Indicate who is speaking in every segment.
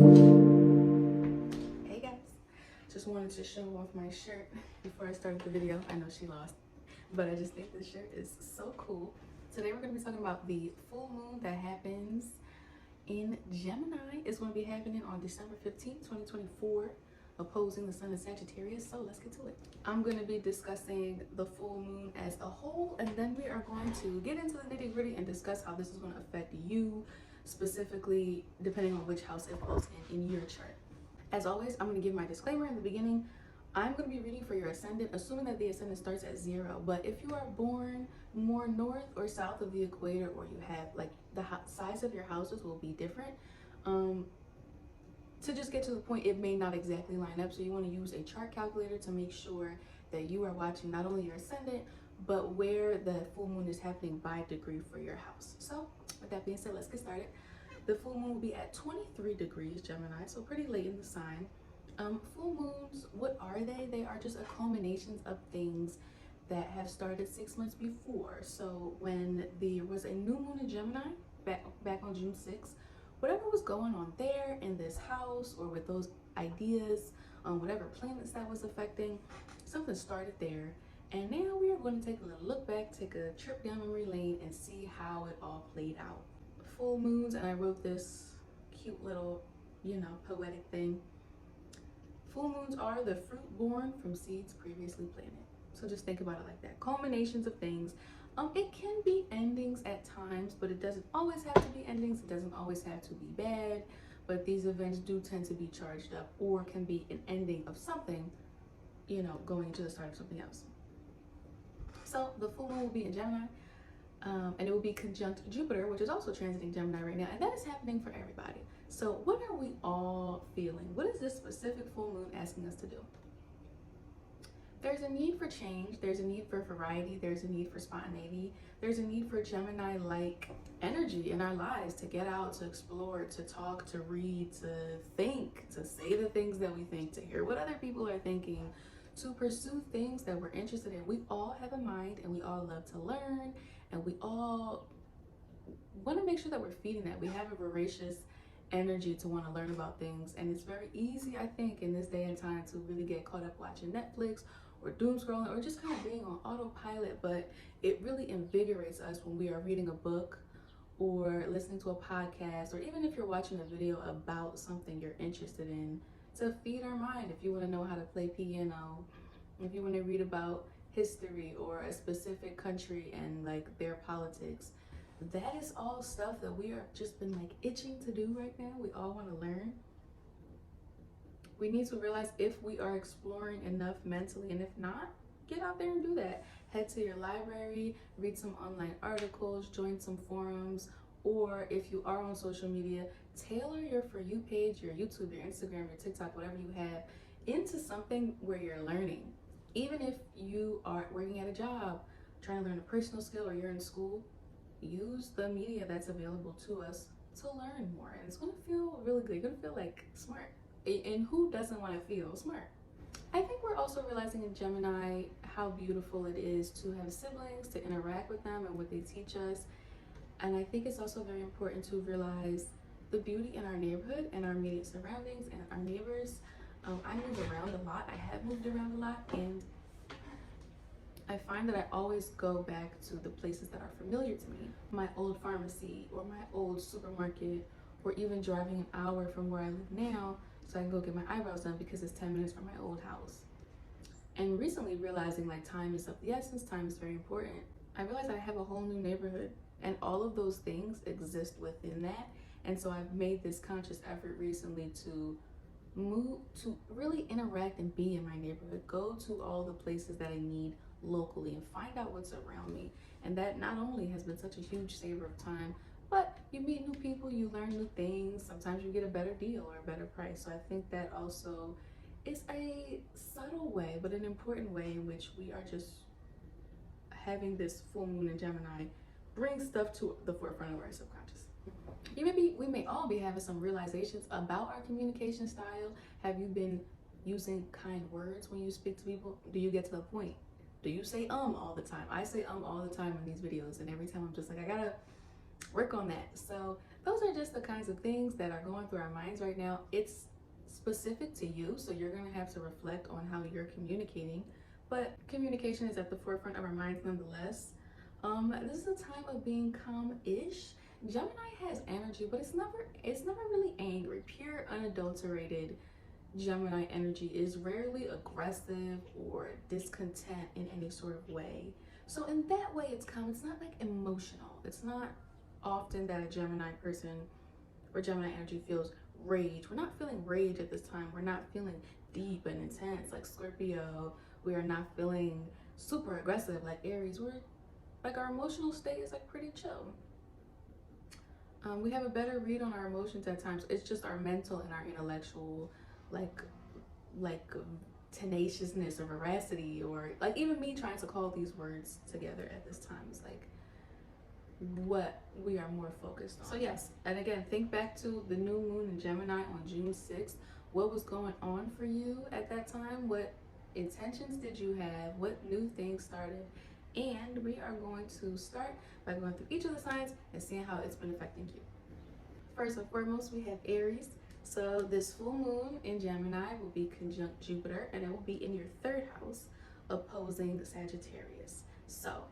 Speaker 1: Hey guys, just wanted to show off my shirt before I started the video. I know she lost, but I just think this shirt is so cool. Today we're going to be talking about the full moon that happens in Gemini. It's going to be happening on December 15th, 2024, opposing the sun in Sagittarius. So let's get to it. I'm going to be discussing the full moon as a whole, and then we are going to get into the nitty-gritty and discuss how this is going to affect you specifically, depending on which house it falls in your chart. As always, I'm going to give my disclaimer in the beginning. I'm going to be reading for your ascendant, assuming that the ascendant starts at 0. But if you are born more north or south of the equator, or you have like the size of your houses will be different. To just get to the point, it may not exactly line up. So you want to use a chart calculator to make sure that you are watching not only your ascendant, but where the full moon is happening by degree for your house. So with that being said, let's get started. The full moon will be at 23 degrees Gemini, so pretty late in the sign. Full moons, what are they? They are just a culminations of things that have started 6 months before. So when there was a new moon in Gemini back on June 6th, whatever was going on there in this house or with those ideas, whatever planets that was affecting, something started there. And now we are going to take a little look back, take a trip down memory lane, and see how it all played out. Full moons, and I wrote this cute little, poetic thing. Full moons are the fruit born from seeds previously planted. So just think about it like that. Culminations of things. It can be endings at times, but it doesn't always have to be endings. It doesn't always have to be bad, but these events do tend to be charged up, or can be an ending of something, going into the start of something else. So the full moon will be in Gemini, and it will be conjunct Jupiter, which is also transiting Gemini right now, and that is happening for everybody. So what are we all feeling? What is this specific full moon asking us to do? There's a need for change. There's a need for variety. There's a need for spontaneity. There's a need for Gemini-like energy in our lives, to get out, to explore, to talk, to read, to think, to say the things that we think, to hear what other people are thinking, to pursue things that we're interested in. We all have a mind, and we all love to learn, and we all want to make sure that we're feeding that. We have a voracious energy to want to learn about things, and it's very easy, I think, in this day and time to really get caught up watching Netflix or doom scrolling or just kind of being on autopilot. But it really invigorates us when we are reading a book or listening to a podcast, or even if you're watching a video about something you're interested in, to feed our mind. If you want to know how to play piano, if you want to read about history or a specific country and like their politics, that is all stuff that we are just been like itching to do right now. We all want to learn. We need to realize if we are exploring enough mentally, and if not, get out there and do that. Head to your library, read some online articles, join some forums, or if you are on social media, tailor your For You page, your YouTube, your Instagram, your TikTok, whatever you have, into something where you're learning. Even if you are working at a job, trying to learn a personal skill, or you're in school, use the media that's available to us to learn more, and it's going to feel really good. You're going to feel like smart, and who doesn't want to feel smart? I think we're also realizing in Gemini how beautiful it is to have siblings, to interact with them and what they teach us. And I think it's also very important to realize the beauty in our neighborhood and our immediate surroundings and our neighbors. I move around a lot. I have moved around a lot, and I find that I always go back to the places that are familiar to me. My old pharmacy, or my old supermarket, or even driving an hour from where I live now so I can go get my eyebrows done because it's 10 minutes from my old house. And recently realizing like time is of the essence, time is very important. I realized I have a whole new neighborhood, and all of those things exist within that. And so I've made this conscious effort recently to move, to really interact and be in my neighborhood, go to all the places that I need locally and find out what's around me. And that not only has been such a huge saver of time, but you meet new people, you learn new things, sometimes you get a better deal or a better price. So I think that also is a subtle way, but an important way in which we are just having this full moon in Gemini bring stuff to the forefront of our subconscious. We may all be having some realizations about our communication style. Have you been using kind words when you speak to people? Do you get to the point? Do you say all the time? I say all the time in these videos, and every time I'm just like, I gotta work on that. So those are just the kinds of things that are going through our minds right now. It's specific to you, so you're going to have to reflect on how you're communicating, but communication is at the forefront of our minds nonetheless. This is a time of being calm-ish. Gemini has energy, but it's never really angry. Pure unadulterated Gemini energy is rarely aggressive or discontent in any sort of way. So in that way, it's calm. It's not like emotional. It's not often that a Gemini person or Gemini energy feels rage. We're not feeling rage at this time. We're not feeling deep and intense like Scorpio. We are not feeling super aggressive like Aries. We're like, our emotional state is like pretty chill. We have a better read on our emotions at times. It's just our mental and our intellectual, like tenaciousness or veracity, or like even me trying to call these words together at this time is like what we are more focused on. So yes, and again, think back to the new moon in Gemini on June 6th. What was going on for you at that time? What intentions did you have? What new things started? And we are going to start by going through each of the signs and seeing how it's been affecting you. First and foremost, we have Aries. So this full moon in Gemini will be conjunct Jupiter, and it will be in your third house, opposing the Sagittarius. So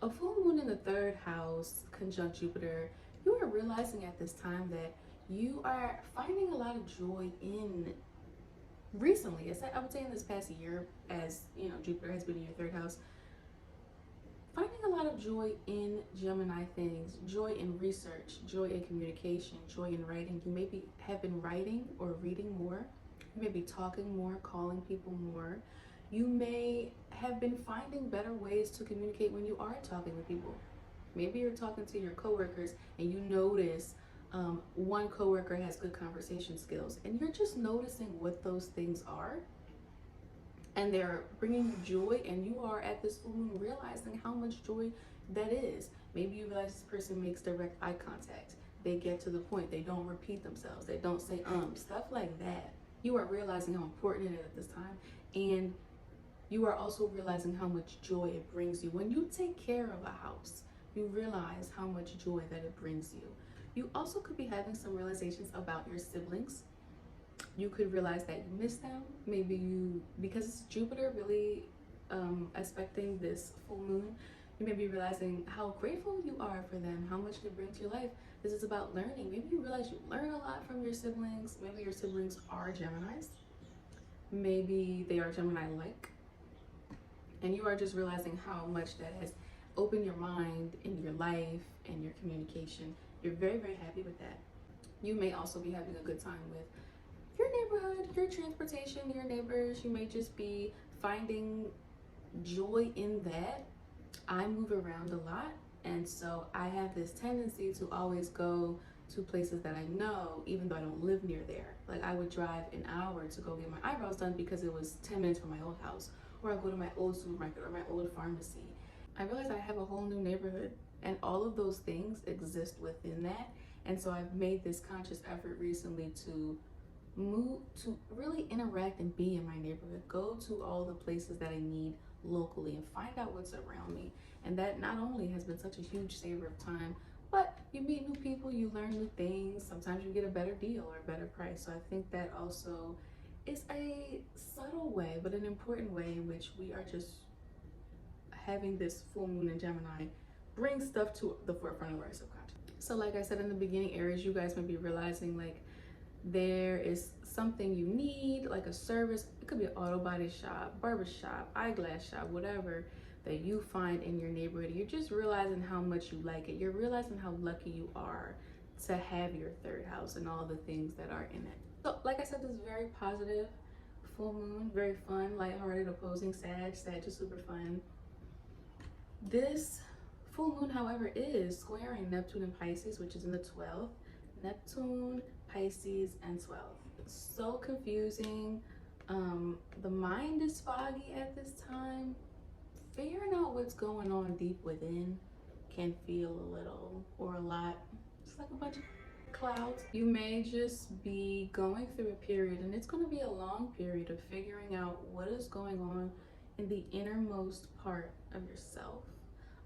Speaker 1: a full moon in the third house conjunct Jupiter, you are realizing at this time that you are finding a lot of joy in recently. I would say in this past year, as you know, Jupiter has been in your third house. Finding a lot of joy in Gemini things, joy in research, joy in communication, joy in writing. You maybe have been writing or reading more. You may be talking more, calling people more. You may have been finding better ways to communicate when you are talking with people. Maybe you're talking to your coworkers and you notice one coworker has good conversation skills, and you're just noticing what those things are. And they're bringing you joy, and you are at this full moon realizing how much joy that is. Maybe you realize this person makes direct eye contact. They get to the point. They don't repeat themselves. They don't say stuff like that. You are realizing how important it is at this time, and you are also realizing how much joy it brings you. When you take care of a house, you realize how much joy that it brings you. You also could be having some realizations about your siblings. You could realize that you miss them. Maybe you, because it's Jupiter really aspecting this full moon, you may be realizing how grateful you are for them, how much they bring to your life. This is about learning. Maybe you realize you learn a lot from your siblings. Maybe your siblings are Geminis. Maybe they are Gemini-like. And you are just realizing how much that has opened your mind in your life and your communication. You're very, very happy with that. You may also be having a good time with your neighborhood, your transportation, your neighbors. You may just be finding joy in that. I move around a lot, and so I have this tendency to always go to places that I know, even though I don't live near there. Like, I would drive an hour to go get my eyebrows done because it was 10 minutes from my old house, or I go to my old supermarket or my old pharmacy. I realized I have a whole new neighborhood, and all of those things exist within that. And so I've made this conscious effort recently to move, to really interact and be in my neighborhood, go to all the places that I need locally and find out what's around me. And that not only has been such a huge saver of time, but you meet new people, you learn new things, sometimes you get a better deal or a better price. So I think that also is a subtle way, but an important way in which we are just having this full moon in Gemini bring stuff to the forefront of our subconscious. So like I said in the beginning, Aries, you guys might be realizing like there is something you need, like a service. It could be an auto body shop, barber shop, eyeglass shop, whatever that you find in your neighborhood. You're just realizing how much you like it. You're realizing how lucky you are to have your third house and all the things that are in it. So like I said, this is very positive full moon, very fun, lighthearted, opposing Sag. Sag is super fun. This full moon, however, is squaring Neptune and Pisces, which is in the 12th. Neptune, Pisces, and 12th. It's so confusing. The mind is foggy at this time. Figuring out what's going on deep within can feel a little or a lot. It's like a bunch of clouds. You may just be going through a period, and it's going to be a long period of figuring out what is going on in the innermost part of yourself.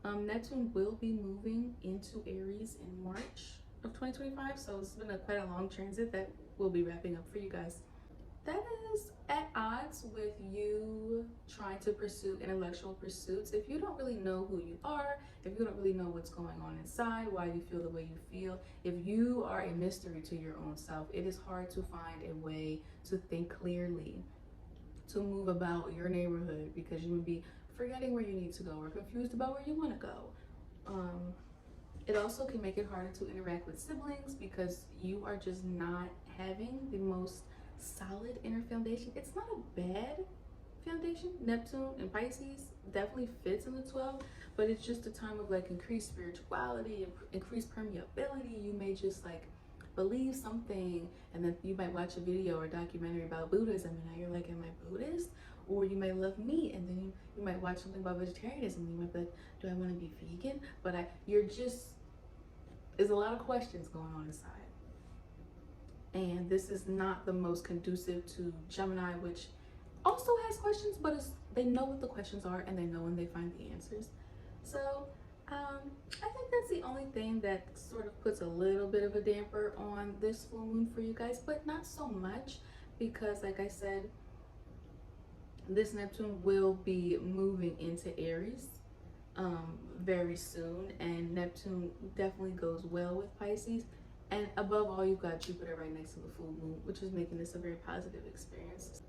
Speaker 1: Neptune will be moving into Aries in March. of 2025. So it's been quite a long transit that we'll be wrapping up for you guys. That is at odds with you trying to pursue intellectual pursuits. If you don't really know who you are, if you don't really know what's going on inside, why you feel the way you feel, if you are a mystery to your own self, it is hard to find a way to think clearly, to move about your neighborhood, because you would be forgetting where you need to go or confused about where you want to go. It also can make it harder to interact with siblings because you are just not having the most solid inner foundation. It's not a bad foundation. Neptune and Pisces definitely fits in the 12, but it's just a time of like increased spirituality, increased permeability. You may just like believe something, and then you might watch a video or a documentary about Buddhism, and now you're like, am I Buddhist? Or you might love meat, and then you might watch something about vegetarianism, and you might be like, do I want to be vegan? But you're just, there's a lot of questions going on inside. And this is not the most conducive to Gemini, which also has questions, but they know what the questions are and they know when they find the answers. So I think that's the only thing that sort of puts a little bit of a damper on this full moon for you guys, but not so much, because like I said, this Neptune will be moving into Aries very soon, and Neptune definitely goes well with Pisces. And above all, you've got Jupiter right next to the full moon, which is making this a very positive experience.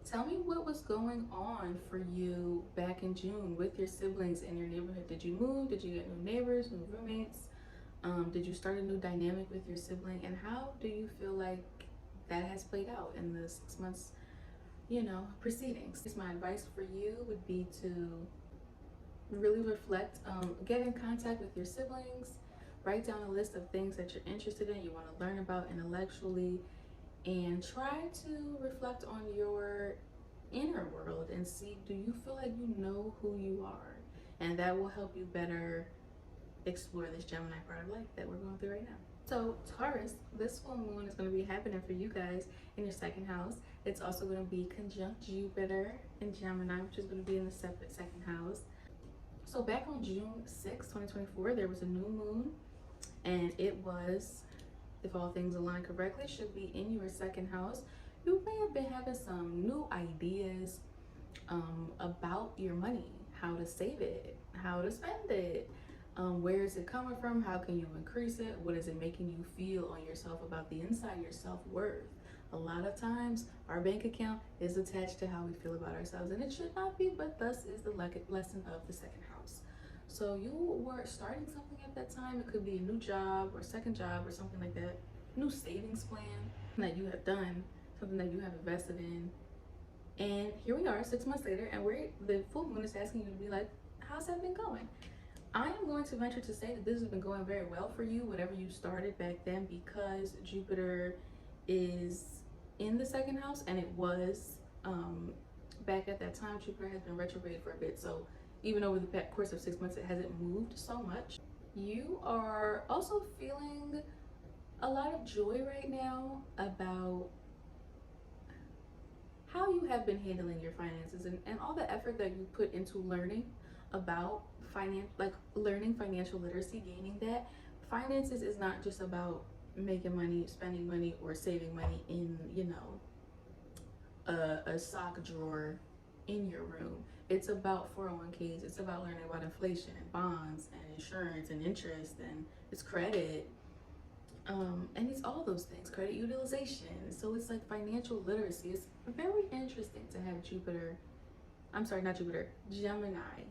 Speaker 1: Tell me what was going on for you back in June with your siblings in your neighborhood. Did you move? Did you get new neighbors, new roommates? Did you start a new dynamic with your sibling? And how do you feel like that has played out in the 6 months, proceedings? My advice for you would be to really reflect, get in contact with your siblings, write down a list of things that you're interested in, you want to learn about intellectually, and try to reflect on your inner world and see, do you feel like you know who you are? And that will help you better explore this Gemini part of life that we're going through right now. So Taurus, this full moon is going to be happening for you guys in your second house. It's also going to be conjunct Jupiter in Gemini, which is going to be in the separate second house. So back on June 6, 2024, there was a new moon, and it was, if all things align correctly, should be in your second house. You may have been having some new ideas about your money, how to save it, how to spend it, where is it coming from, how can you increase it, what is it making you feel on yourself about the inside, your self-worth. A lot of times our bank account is attached to how we feel about ourselves, and it should not be, but thus is the lesson of the second house. So you were starting something at that time. It could be a new job or second job or something like that, new savings plan that you have done, something that you have invested in. And here we are 6 months later, and the full moon is asking you to be like, how's that been going? I am going to venture to say that this has been going very well for you, whatever you started back then, because Jupiter is in the second house, and it was back at that time. Jupiter has been retrograde for a bit, so even over the course of 6 months, it hasn't moved so much. You are also feeling a lot of joy right now about how you have been handling your finances and all the effort that you put into learning about learning financial literacy, gaining that. Finances is not just about making money, spending money, or saving money in, a sock drawer in your room. It's about 401ks. It's about learning about inflation and bonds and insurance and interest, and it's credit. And it's all those things, credit utilization. So it's like financial literacy. It's very interesting to have Gemini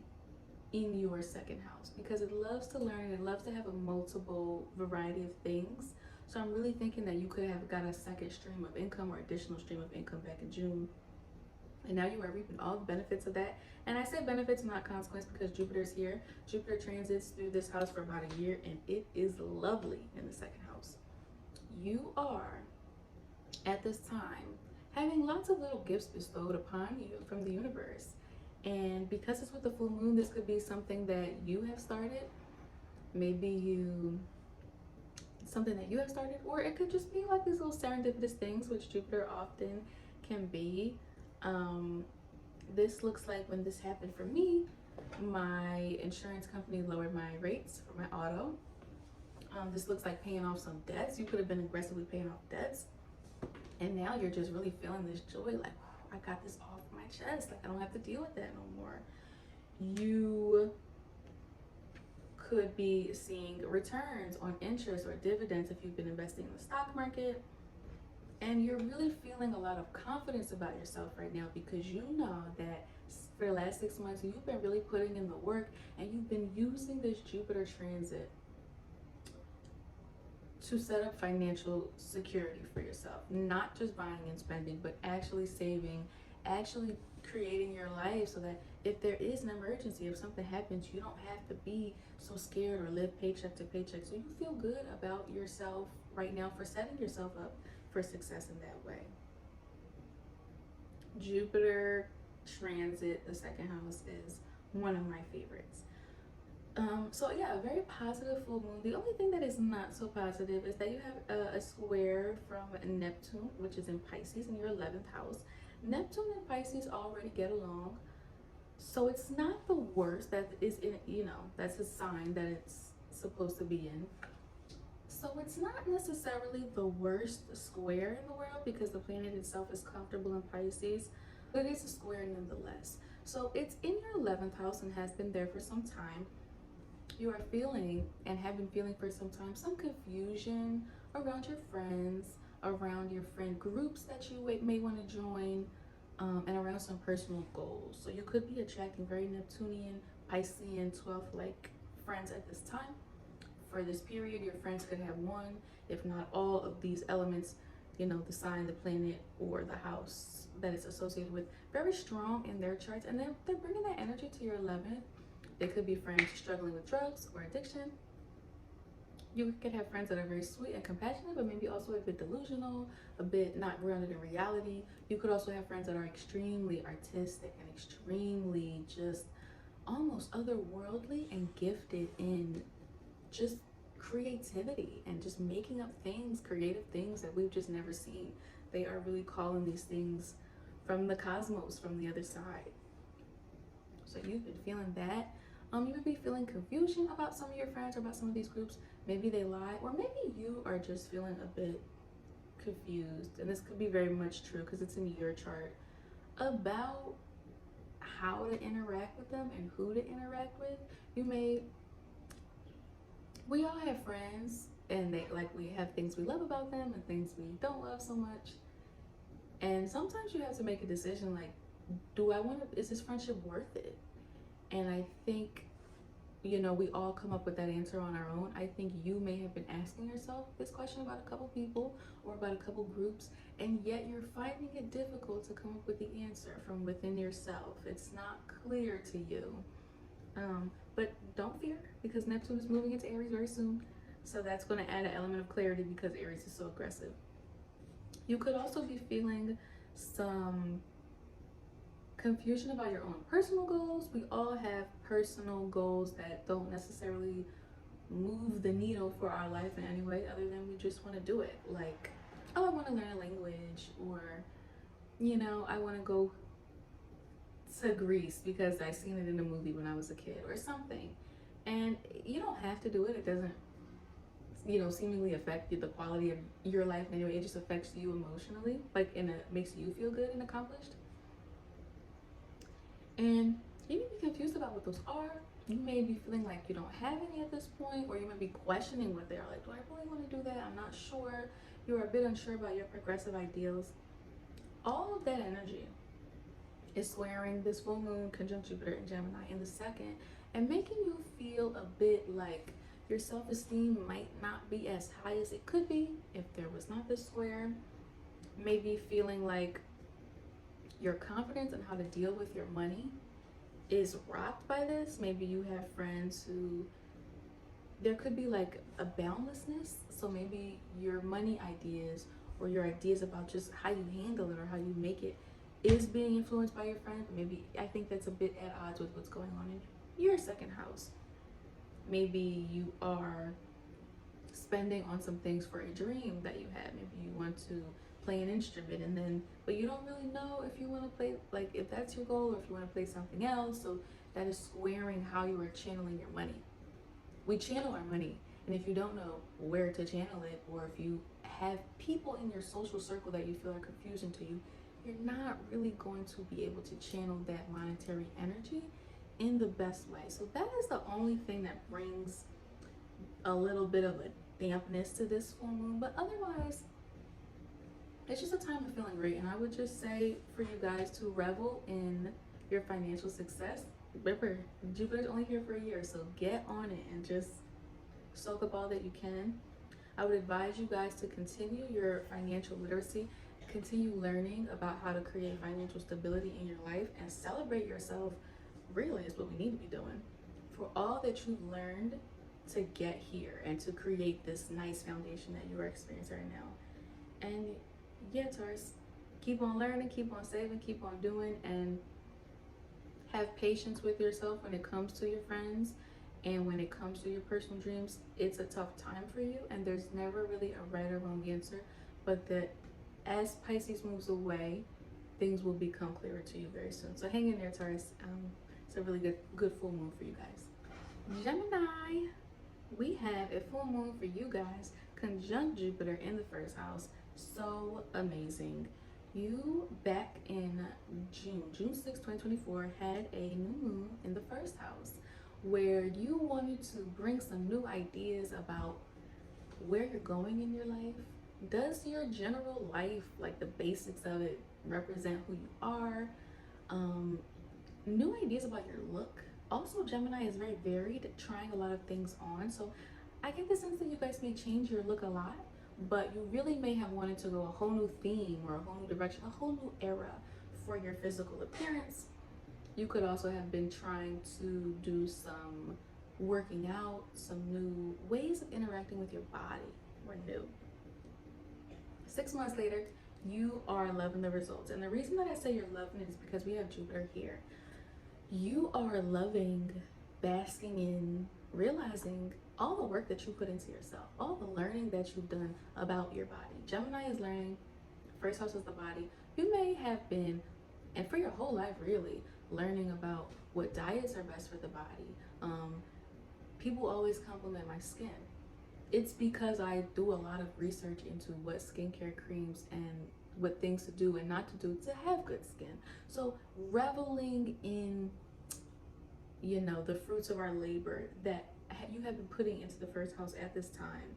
Speaker 1: in your second house, because it loves to learn and it loves to have a multiple variety of things. So I'm really thinking that you could have got a second stream of income or additional stream of income back in June, and now you are reaping all the benefits of that. And I say benefits, not consequence, because Jupiter's here. Jupiter transits through this house for about a year, and it is lovely in the second house. You are at this time having lots of little gifts bestowed upon you from the universe. And because it's with the full moon, this could be something that you have started. Something that you have started, or it could just be like these little serendipitous things, which Jupiter often can be. This looks like when this happened for me, my insurance company lowered my rates for my auto. This looks like paying off some debts. You could have been aggressively paying off debts, and now you're just really feeling this joy, like, I got this off my chest. Like, I don't have to deal with that no more. You could be seeing returns on interest or dividends if you've been investing in the stock market. And you're really feeling a lot of confidence about yourself right now, because you know that for the last 6 months, you've been really putting in the work, and you've been using this Jupiter transit to set up financial security for yourself. Not just buying and spending, but actually saving, actually creating your life so that if there is an emergency, if something happens, you don't have to be so scared or live paycheck to paycheck. So you feel good about yourself right now for setting yourself up for success in that way. Jupiter transit the second house is one of my favorites. So yeah, a very positive full moon. The only thing that is not so positive is that you have a square from Neptune, which is in Pisces in your 11th house. Neptune and Pisces already get along, so it's not the worst. That is in, that's a sign that it's supposed to be in. So it's not necessarily the worst square in the world, because the planet itself is comfortable in Pisces, but it is a square nonetheless. So it's in your 11th house and has been there for some time. You are feeling, and have been feeling for some time, some confusion around your friends, around your friend groups that you may want to join, and around some personal goals. So you could be attracting very Neptunian, Piscean, 12th like friends at this time. For this period, your friends could have one, if not all, of these elements, the sign, the planet, or the house that it's associated with, very strong in their charts, and they're bringing that energy to your 11th. They could be friends struggling with drugs or addiction. You could have friends that are very sweet and compassionate, but maybe also a bit delusional, a bit not grounded in reality. You could also have friends that are extremely artistic and extremely just almost otherworldly and gifted in just creativity and just making up things, creative things that we've just never seen. They are really calling these things from the cosmos, from the other side. So you've been feeling that. You would be feeling confusion about some of your friends or about some of these groups. Maybe they lie, or maybe you are just feeling a bit confused. And this could be very much true because it's in your chart, about how to interact with them and who to interact with. We all have friends, and we have things we love about them and things we don't love so much. And sometimes you have to make a decision, like, is this friendship worth it? And I think, we all come up with that answer on our own. I think you may have been asking yourself this question about a couple people or about a couple groups, and yet you're finding it difficult to come up with the answer from within yourself. It's not clear to you. But don't fear, because Neptune is moving into Aries very soon. So that's going to add an element of clarity, because Aries is so aggressive. You could also be feeling some confusion about your own personal goals. We all have personal goals that don't necessarily move the needle for our life in any way, other than we just want to do it. Like, oh, I want to learn a language, or, I want to go to Greece because I seen it in a movie when I was a kid or something. And you don't have to do it. It doesn't, seemingly affect the quality of your life in any way. It just affects you emotionally, makes you feel good and accomplished. And you may be confused about what those are. You may be feeling like you don't have any at this point, or you may be questioning what they are. Like, do I really want to do that? I'm not sure. You're a bit unsure about your progressive ideals. All of that energy is squaring this full moon conjunct Jupiter in Gemini in the second, and making you feel a bit like your self-esteem might not be as high as it could be if there was not this square. Maybe feeling like your confidence and how to deal with your money is rocked by this. Maybe you have friends who, there could be like a boundlessness. So maybe your money ideas, or your ideas about just how you handle it or how you make it, is being influenced by your friend. Maybe I think that's a bit at odds with what's going on in your second house. Maybe you are spending on some things for a dream that you had. Maybe you want to play an instrument, but you don't really know if you want to play, like, if that's your goal, or if you want to play something else. So that is squaring how you are channeling your money. We channel our money And if you don't know where to channel it, or if you have people in your social circle that you feel are confusing to you, you're not really going to be able to channel that monetary energy in the best way. So that is the only thing that brings a little bit of a dampness to this full moon. But otherwise, it's just a time of feeling great. And I would just say for you guys to revel in your financial success. Remember, Jupiter's only here for a year, so get on it and just soak up all that you can. I would advise you guys to continue your financial literacy, continue learning about how to create financial stability in your life, and celebrate yourself. Really is what we need to be doing for all that you've learned to get here and to create this nice foundation that you are experiencing right now. And yeah, Taurus, keep on learning, keep on saving, keep on doing, and have patience with yourself when it comes to your friends and when it comes to your personal dreams. It's a tough time for you, and there's never really a right or wrong answer, but that as Pisces moves away, things will become clearer to you very soon. So hang in there, Taurus. It's a really good full moon for you guys. Gemini, we have a full moon for you guys conjunct Jupiter in the first house. So amazing. You back in June 6, 2024, had a new moon in the first house where you wanted to bring some new ideas about where you're going in your life. Does your general life, like the basics of it, represent who you are? New ideas about your look. Also, Gemini is very varied, trying a lot of things on. So I get the sense that you guys may change your look a lot, but you really may have wanted to go a whole new theme or a whole new direction, a whole new era for your physical appearance. You could also have been trying to do some working out, some new ways of interacting with your body were new. 6 months later, you are loving the results. And the reason that I say you're loving it is because we have Jupiter here. You are loving, basking in, realizing all the work that you put into yourself, all the learning that you've done about your body. Gemini is learning, first house is the body. You may have been, and for your whole life really, learning about what diets are best for the body. People always compliment my skin. It's because I do a lot of research into what skincare creams and what things to do and not to do to have good skin. So reveling in, you know, the fruits of our labor that you have been putting into the first house at this time.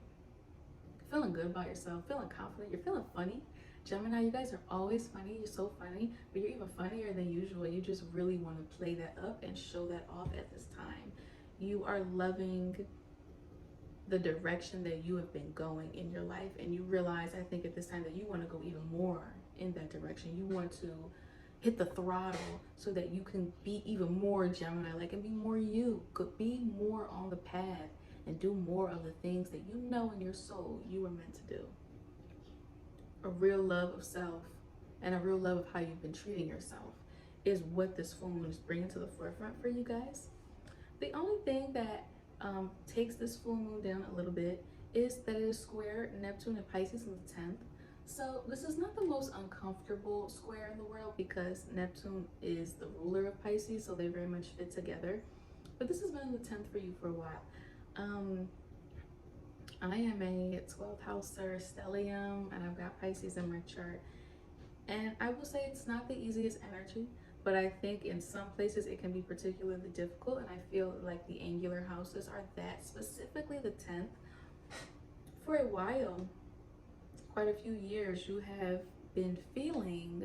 Speaker 1: Feeling good about yourself, feeling confident, you're feeling funny. Gemini, you guys are always funny. You're so funny, but you're even funnier than usual. You just really want to play that up and show that off at this time. You are loving the direction that you have been going in your life, and you realize, I think at this time, that you want to go even more in that direction. You want to hit the throttle so that you can be even more Gemini like and be more you, could be more on the path and do more of the things that you know in your soul you were meant to do. A real love of self and a real love of how you've been treating yourself is what this full moon is bringing to the forefront for you guys. The only thing that takes this full moon down a little bit is that it is square Neptune and Pisces on the 10th. So this is not the most uncomfortable square in the world because Neptune is the ruler of Pisces, so they very much fit together. But this has been in the 10th for you for a while. I am a 12th houser stellium, and I've got Pisces in my chart. And I will say it's not the easiest energy, but I think in some places it can be particularly difficult, and I feel like the angular houses are that, specifically the 10th. For a while, quite a few years, you have been feeling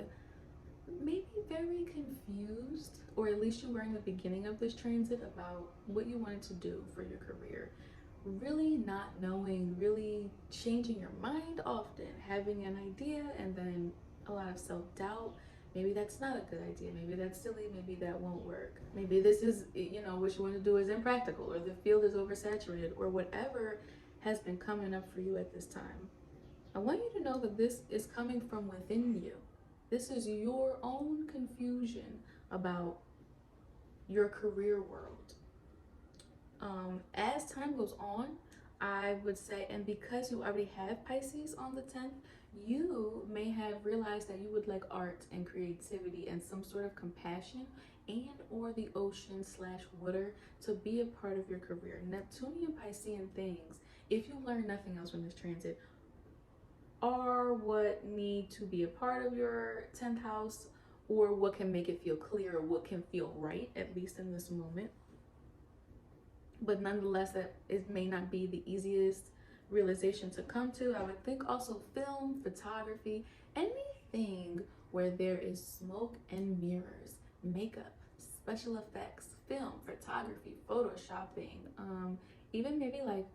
Speaker 1: maybe very confused, or at least you were in the beginning of this transit about what you wanted to do for your career. Really not knowing, really changing your mind often, having an idea and then a lot of self-doubt. Maybe that's not a good idea. Maybe that's silly. Maybe that won't work. Maybe this is, you know, what you want to do is impractical, or the field is oversaturated, or whatever has been coming up for you at this time. I want you to know that this is coming from within you. This is your own confusion about your career world. As time goes on, I would say, and because you already have Pisces on the 10th, you may have realized that you would like art and creativity and some sort of compassion and or the ocean / water to be a part of your career. Neptunian Piscean things if you learn nothing else from this transit, are what need to be a part of your 10th house, or what can make it feel clear, or what can feel right, at least in this moment. But nonetheless, that it may not be the easiest realization to come to. I would think also film, photography, anything where there is smoke and mirrors, makeup, special effects, film, photography, photoshopping, even maybe like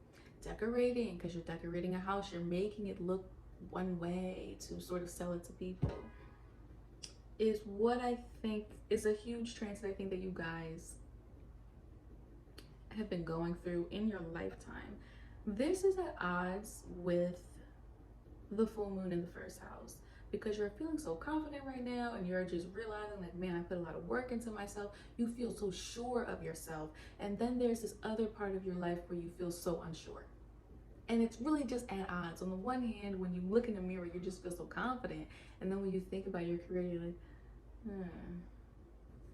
Speaker 1: decorating, because you're decorating a house, you're making it look one way to sort of sell it to people, is what I think is a huge transit I think that you guys have been going through in your lifetime. This is at odds with the full moon in the first house, because you're feeling so confident right now and you're just realizing like, man, I put a lot of work into myself. You feel so sure of yourself. And then there's this other part of your life where you feel so unsure. And it's really just at odds. On the one hand, when you look in the mirror, you just feel so confident. And then when you think about your career, you're like,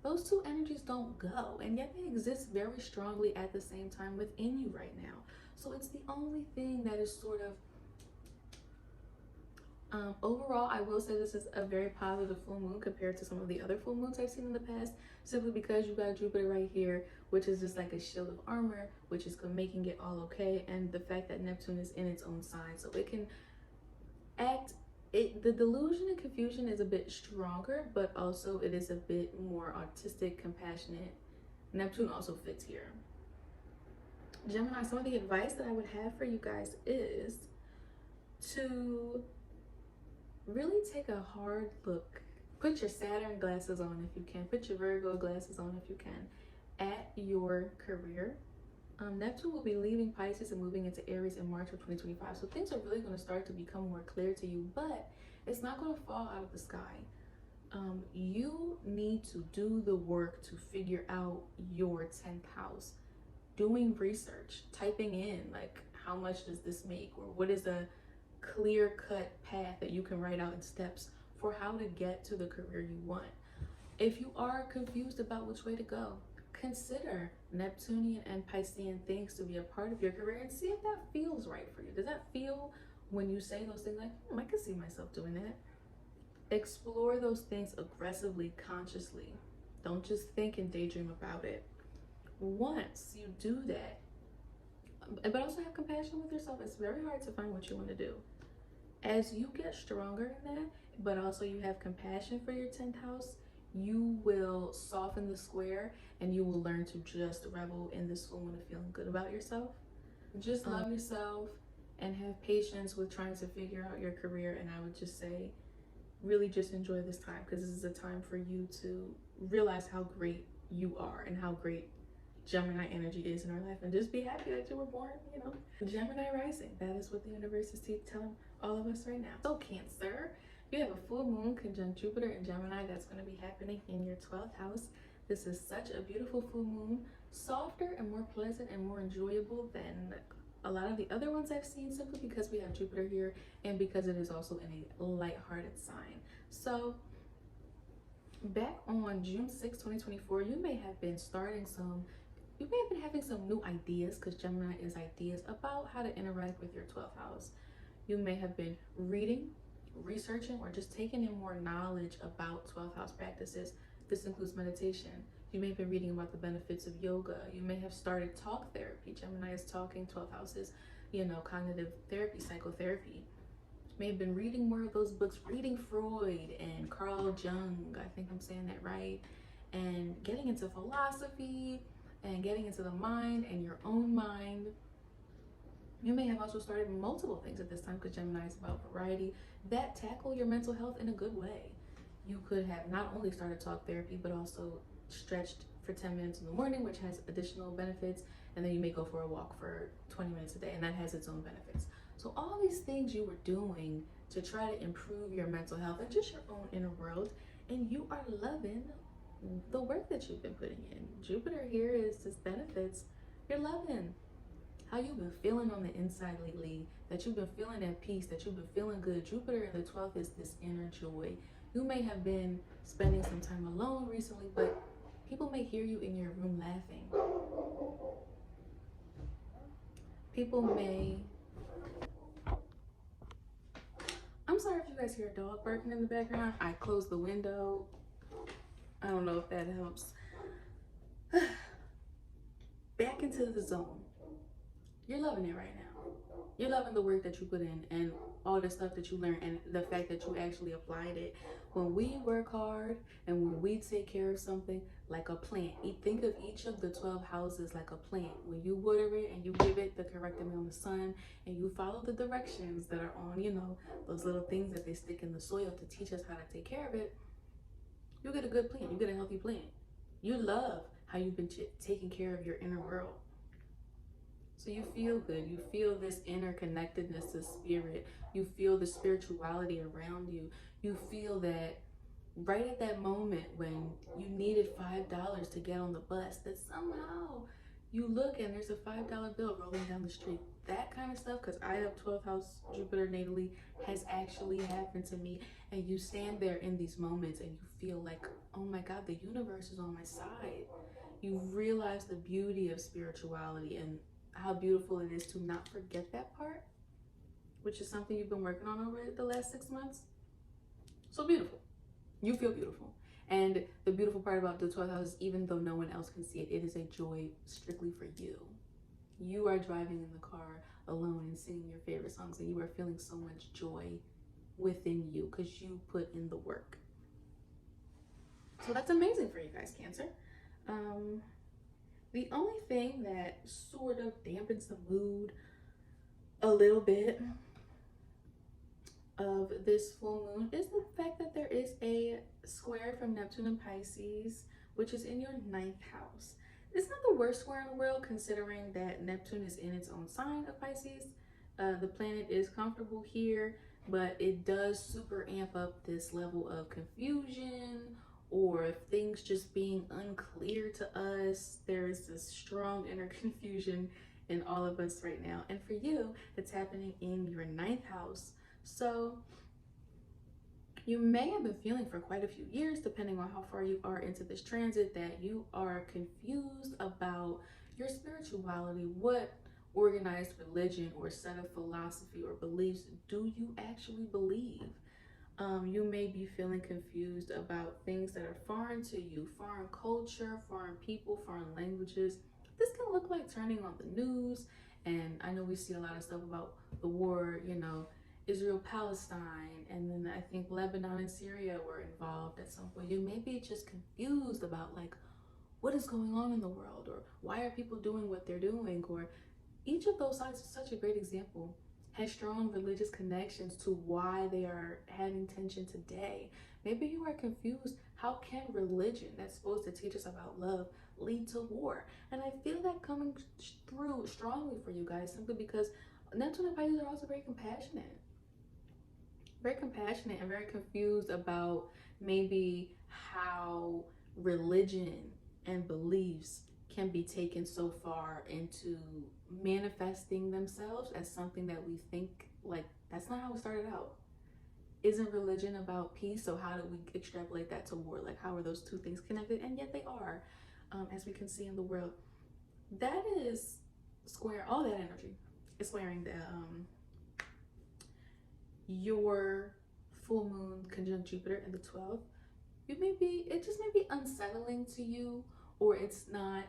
Speaker 1: those two energies don't go. And yet they exist very strongly at the same time within you right now. So it's the only thing that is sort of, overall, I will say this is a very positive full moon compared to some of the other full moons I've seen in the past, simply because you got Jupiter right here, which is just like a shield of armor, which is making it all okay, and the fact that Neptune is in its own sign, so it can act, the delusion and confusion is a bit stronger, but also it is a bit more artistic, compassionate. Neptune also fits here. Gemini, some of the advice that I would have for you guys is to really take a hard look. Put your Saturn glasses on if you can. Put your Virgo glasses on if you can at your career. Neptune will be leaving Pisces and moving into Aries in March of 2025. So things are really going to start to become more clear to you, but it's not going to fall out of the sky. You need to do the work to figure out your 10th house. Doing research, typing in like, how much does this make? Or what is a clear-cut path that you can write out in steps for how to get to the career you want. If you are confused about which way to go, consider Neptunian and Piscean things to be a part of your career and see if that feels right for you. Does that feel, when you say those things, like, I can see myself doing that? Explore those things aggressively, consciously. Don't just think and daydream about it. Once you do that, but also have compassion with yourself. It's very hard to find what you want to do. As you get stronger in that, but also you have compassion for your 10th house, you will soften the square and you will learn to just revel in this full moon of feeling good about yourself. Just love yourself and have patience with trying to figure out your career. And I would just say, really just enjoy this time, because this is a time for you to realize how great you are and how great Gemini energy is in our life, and just be happy that you were born, Gemini rising. That is what the universe is telling all of us right now. So Cancer, you have a full moon conjunct Jupiter and Gemini that's going to be happening in your 12th house. This is such a beautiful full moon, softer and more pleasant and more enjoyable than a lot of the other ones I've seen, simply because we have Jupiter here and because it is also in a light-hearted sign. So back on June 6, 2024, you may have been having some new ideas, because Gemini is ideas, about how to interact with your 12th house. You may have been reading, researching, or just taking in more knowledge about 12th house practices. This includes meditation. You may have been reading about the benefits of yoga. You may have started talk therapy. Gemini is talking, 12th houses, cognitive therapy, psychotherapy. You may have been reading more of those books, reading Freud and Carl Jung, I think I'm saying that right, and getting into philosophy, and getting into the mind and your own mind. You may have also started multiple things at this time, because Gemini is about variety, that tackle your mental health in a good way. You could have not only started talk therapy, but also stretched for 10 minutes in the morning, which has additional benefits, and then you may go for a walk for 20 minutes a day, and that has its own benefits. So all these things you were doing to try to improve your mental health and just your own inner world, and you are loving the work that you've been putting in. Jupiter here is just benefits. You're loving how you've been feeling on the inside lately, that you've been feeling at peace, that you've been feeling good. Jupiter in the 12th is this inner joy. You may have been spending some time alone recently, but people may hear you in your room laughing. People may I'm sorry if you guys hear a dog barking in the background. I closed the window. I don't know if that helps. Back into the zone. You're loving it right now. You're loving the work that you put in and all the stuff that you learned and the fact that you actually applied it. When we work hard and when we take care of something like a plant, think of each of the 12 houses like a plant. When you water it and you give it the correct amount of sun and you follow the directions that are on, you know, those little things that they stick in the soil to teach us how to take care of it, you get a good plant. You get a healthy plant. You love how you've been taking care of your inner world. So you feel good. You feel this interconnectedness to spirit. You feel the spirituality around you. You feel that right at that moment when you needed $5 to get on the bus, that somehow you look and there's a $5 bill rolling down the street. That kind of stuff, because I have 12th house Jupiter natally, has actually happened to me. And you stand there in these moments and you feel like, oh my God, the universe is on my side. You realize the beauty of spirituality and how beautiful it is to not forget that part, which is something you've been working on over the last 6 months. So beautiful. You feel beautiful. And the beautiful part about the 12th house is even though no one else can see it, it is a joy strictly for you. You are driving in the car alone and singing your favorite songs and you are feeling so much joy within you because you put in the work. So that's amazing for you guys, Cancer. The only thing that sort of dampens the mood a little bit of this full moon is the fact that there is a square from Neptune and Pisces, which is in your 9th house. It's not the worst square in the world considering that Neptune is in its own sign of Pisces. The planet is comfortable here, but it does super amp up this level of confusion or things just being unclear to us. There is this strong inner confusion in all of us right now. And for you, it's happening in your 9th house. So you may have been feeling for quite a few years, depending on how far you are into this transit, that you are confused about your spirituality. What organized religion or set of philosophy or beliefs do you actually believe? You may be feeling confused about things that are foreign to you, foreign culture, foreign people, foreign languages. This can look like turning on the news. And I know we see a lot of stuff about the war, you know, Israel-Palestine, and then I think Lebanon and Syria were involved at some point. You may be just confused about like, what is going on in the world, or why are people doing what they're doing, or each of those sides is such a great example. Has strong religious connections to why they are having tension today. Maybe you are confused. How can religion that's supposed to teach us about love lead to war? And I feel that coming through strongly for you guys simply because Neptune and Pisces are also very compassionate and very confused about maybe how religion and beliefs can be taken so far into manifesting themselves as something that we think like that's not how it started out. Isn't religion about peace? So how do we extrapolate that to war? Like, how are those two things connected? And yet they are, as we can see in the world. That is square, all that energy is squaring the your full moon conjunct Jupiter in the 12th. It just may be unsettling to you, or it's not,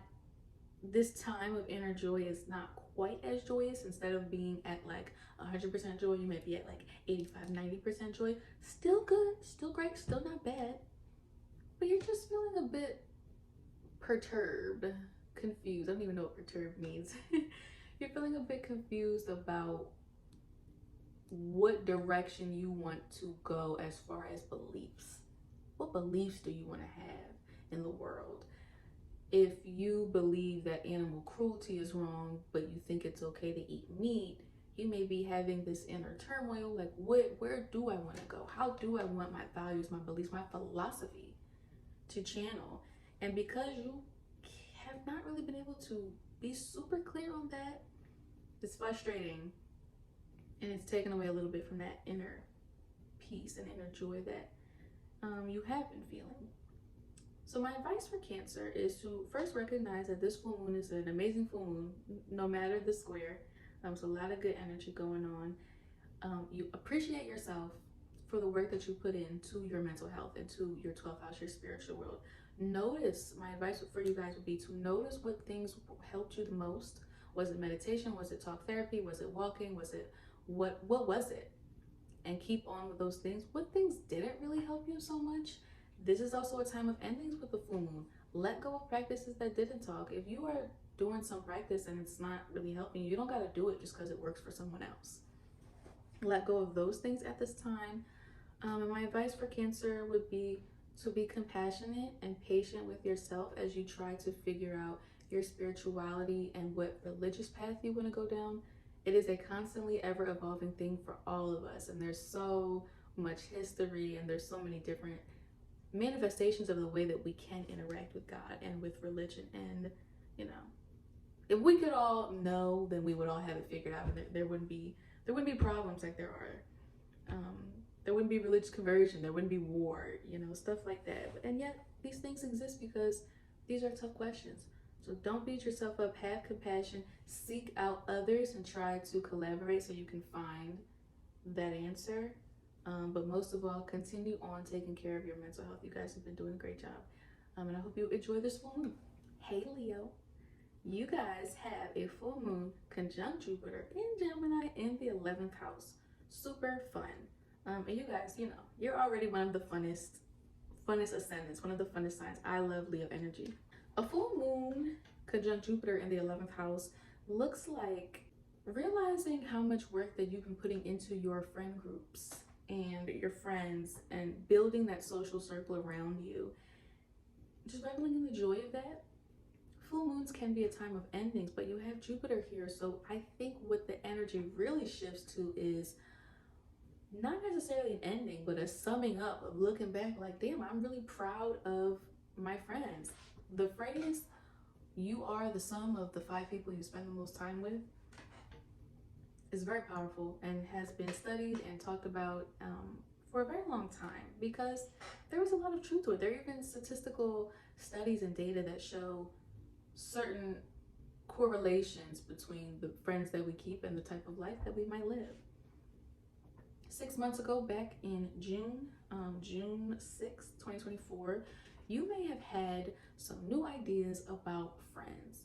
Speaker 1: this time of inner joy is not quite as joyous. Instead of being at like 100% joy, you might be at like 85-90% joy. Still good, still great, still not bad, but you're just feeling a bit perturbed, confused. I don't even know what perturbed means. You're feeling a bit confused about what direction you want to go as far as beliefs. What beliefs do you want to have in the world? If you believe that animal cruelty is wrong, but you think it's okay to eat meat, you may be having this inner turmoil, like where do I want to go? How do I want my values, my beliefs, my philosophy to channel? And because you have not really been able to be super clear on that, it's frustrating. And it's taken away a little bit from that inner peace and inner joy that you have been feeling. So my advice for Cancer is to first recognize that this full moon is an amazing full moon, no matter the square. So a lot of good energy going on. You appreciate yourself for the work that you put into your mental health, into your 12th house, your spiritual world. Notice, my advice for you guys would be to notice what things helped you the most. Was it meditation? Was it talk therapy? Was it walking? Was it what was it? And keep on with those things. What things didn't really help you so much? This is also a time of endings with the full moon. Let go of practices that didn't talk. If you are doing some practice and it's not really helping you, you don't got to do it just because it works for someone else. Let go of those things at this time. And my advice for Cancer would be to be compassionate and patient with yourself as you try to figure out your spirituality and what religious path you want to go down. It is a constantly ever evolving thing for all of us, and there's so much history and there's so many different manifestations of the way that we can interact with God and with religion. And you know, if we could all know, then we would all have it figured out, and there wouldn't be problems like there are. There wouldn't be religious conversion, there wouldn't be war, you know, stuff like that. And yet these things exist because these are tough questions. So don't beat yourself up, have compassion, seek out others and try to collaborate so you can find that answer. But most of all, continue on taking care of your mental health. You guys have been doing a great job. And I hope you enjoy this full moon. Hey Leo, you guys have a full moon conjunct Jupiter in Gemini in the 11th house. Super fun. And you guys, you know, you're already one of the funnest ascendants, one of the funnest signs. I love Leo energy. A full moon conjunct Jupiter in the 11th house looks like realizing how much work that you've been putting into your friend groups and your friends and building that social circle around you. Just reveling in the joy of that. Full moons can be a time of endings, but you have Jupiter here. So I think what the energy really shifts to is not necessarily an ending, but a summing up of looking back like, damn, I'm really proud of my friends. The phrase, you are the sum of the 5 people you spend the most time with, is very powerful and has been studied and talked about for a very long time because there is a lot of truth to it. There are even statistical studies and data that show certain correlations between the friends that we keep and the type of life that we might live. 6 months ago, back in June 6, 2024, you may have had some new ideas about friends,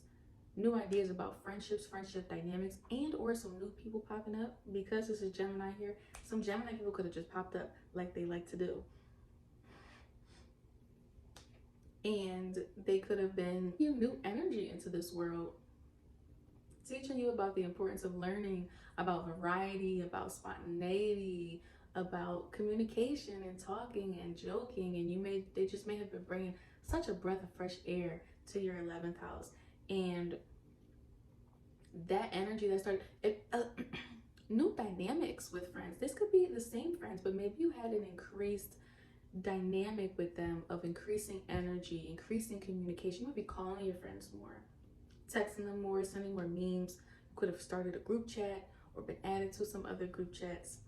Speaker 1: new ideas about friendships, friendship dynamics, and or some new people popping up. Because this is Gemini here, some Gemini people could have just popped up like they like to do. And they could have been new energy into this world, teaching you about the importance of learning about variety, about spontaneity, about communication and talking and joking. And they just may have been bringing such a breath of fresh air to your 11th house. And that energy that started new dynamics with friends. This could be the same friends, but maybe you had an increased dynamic with them of increasing energy, increasing communication. You might be calling your friends more, texting them more, sending more memes. You could have started a group chat or been added to some other group chats.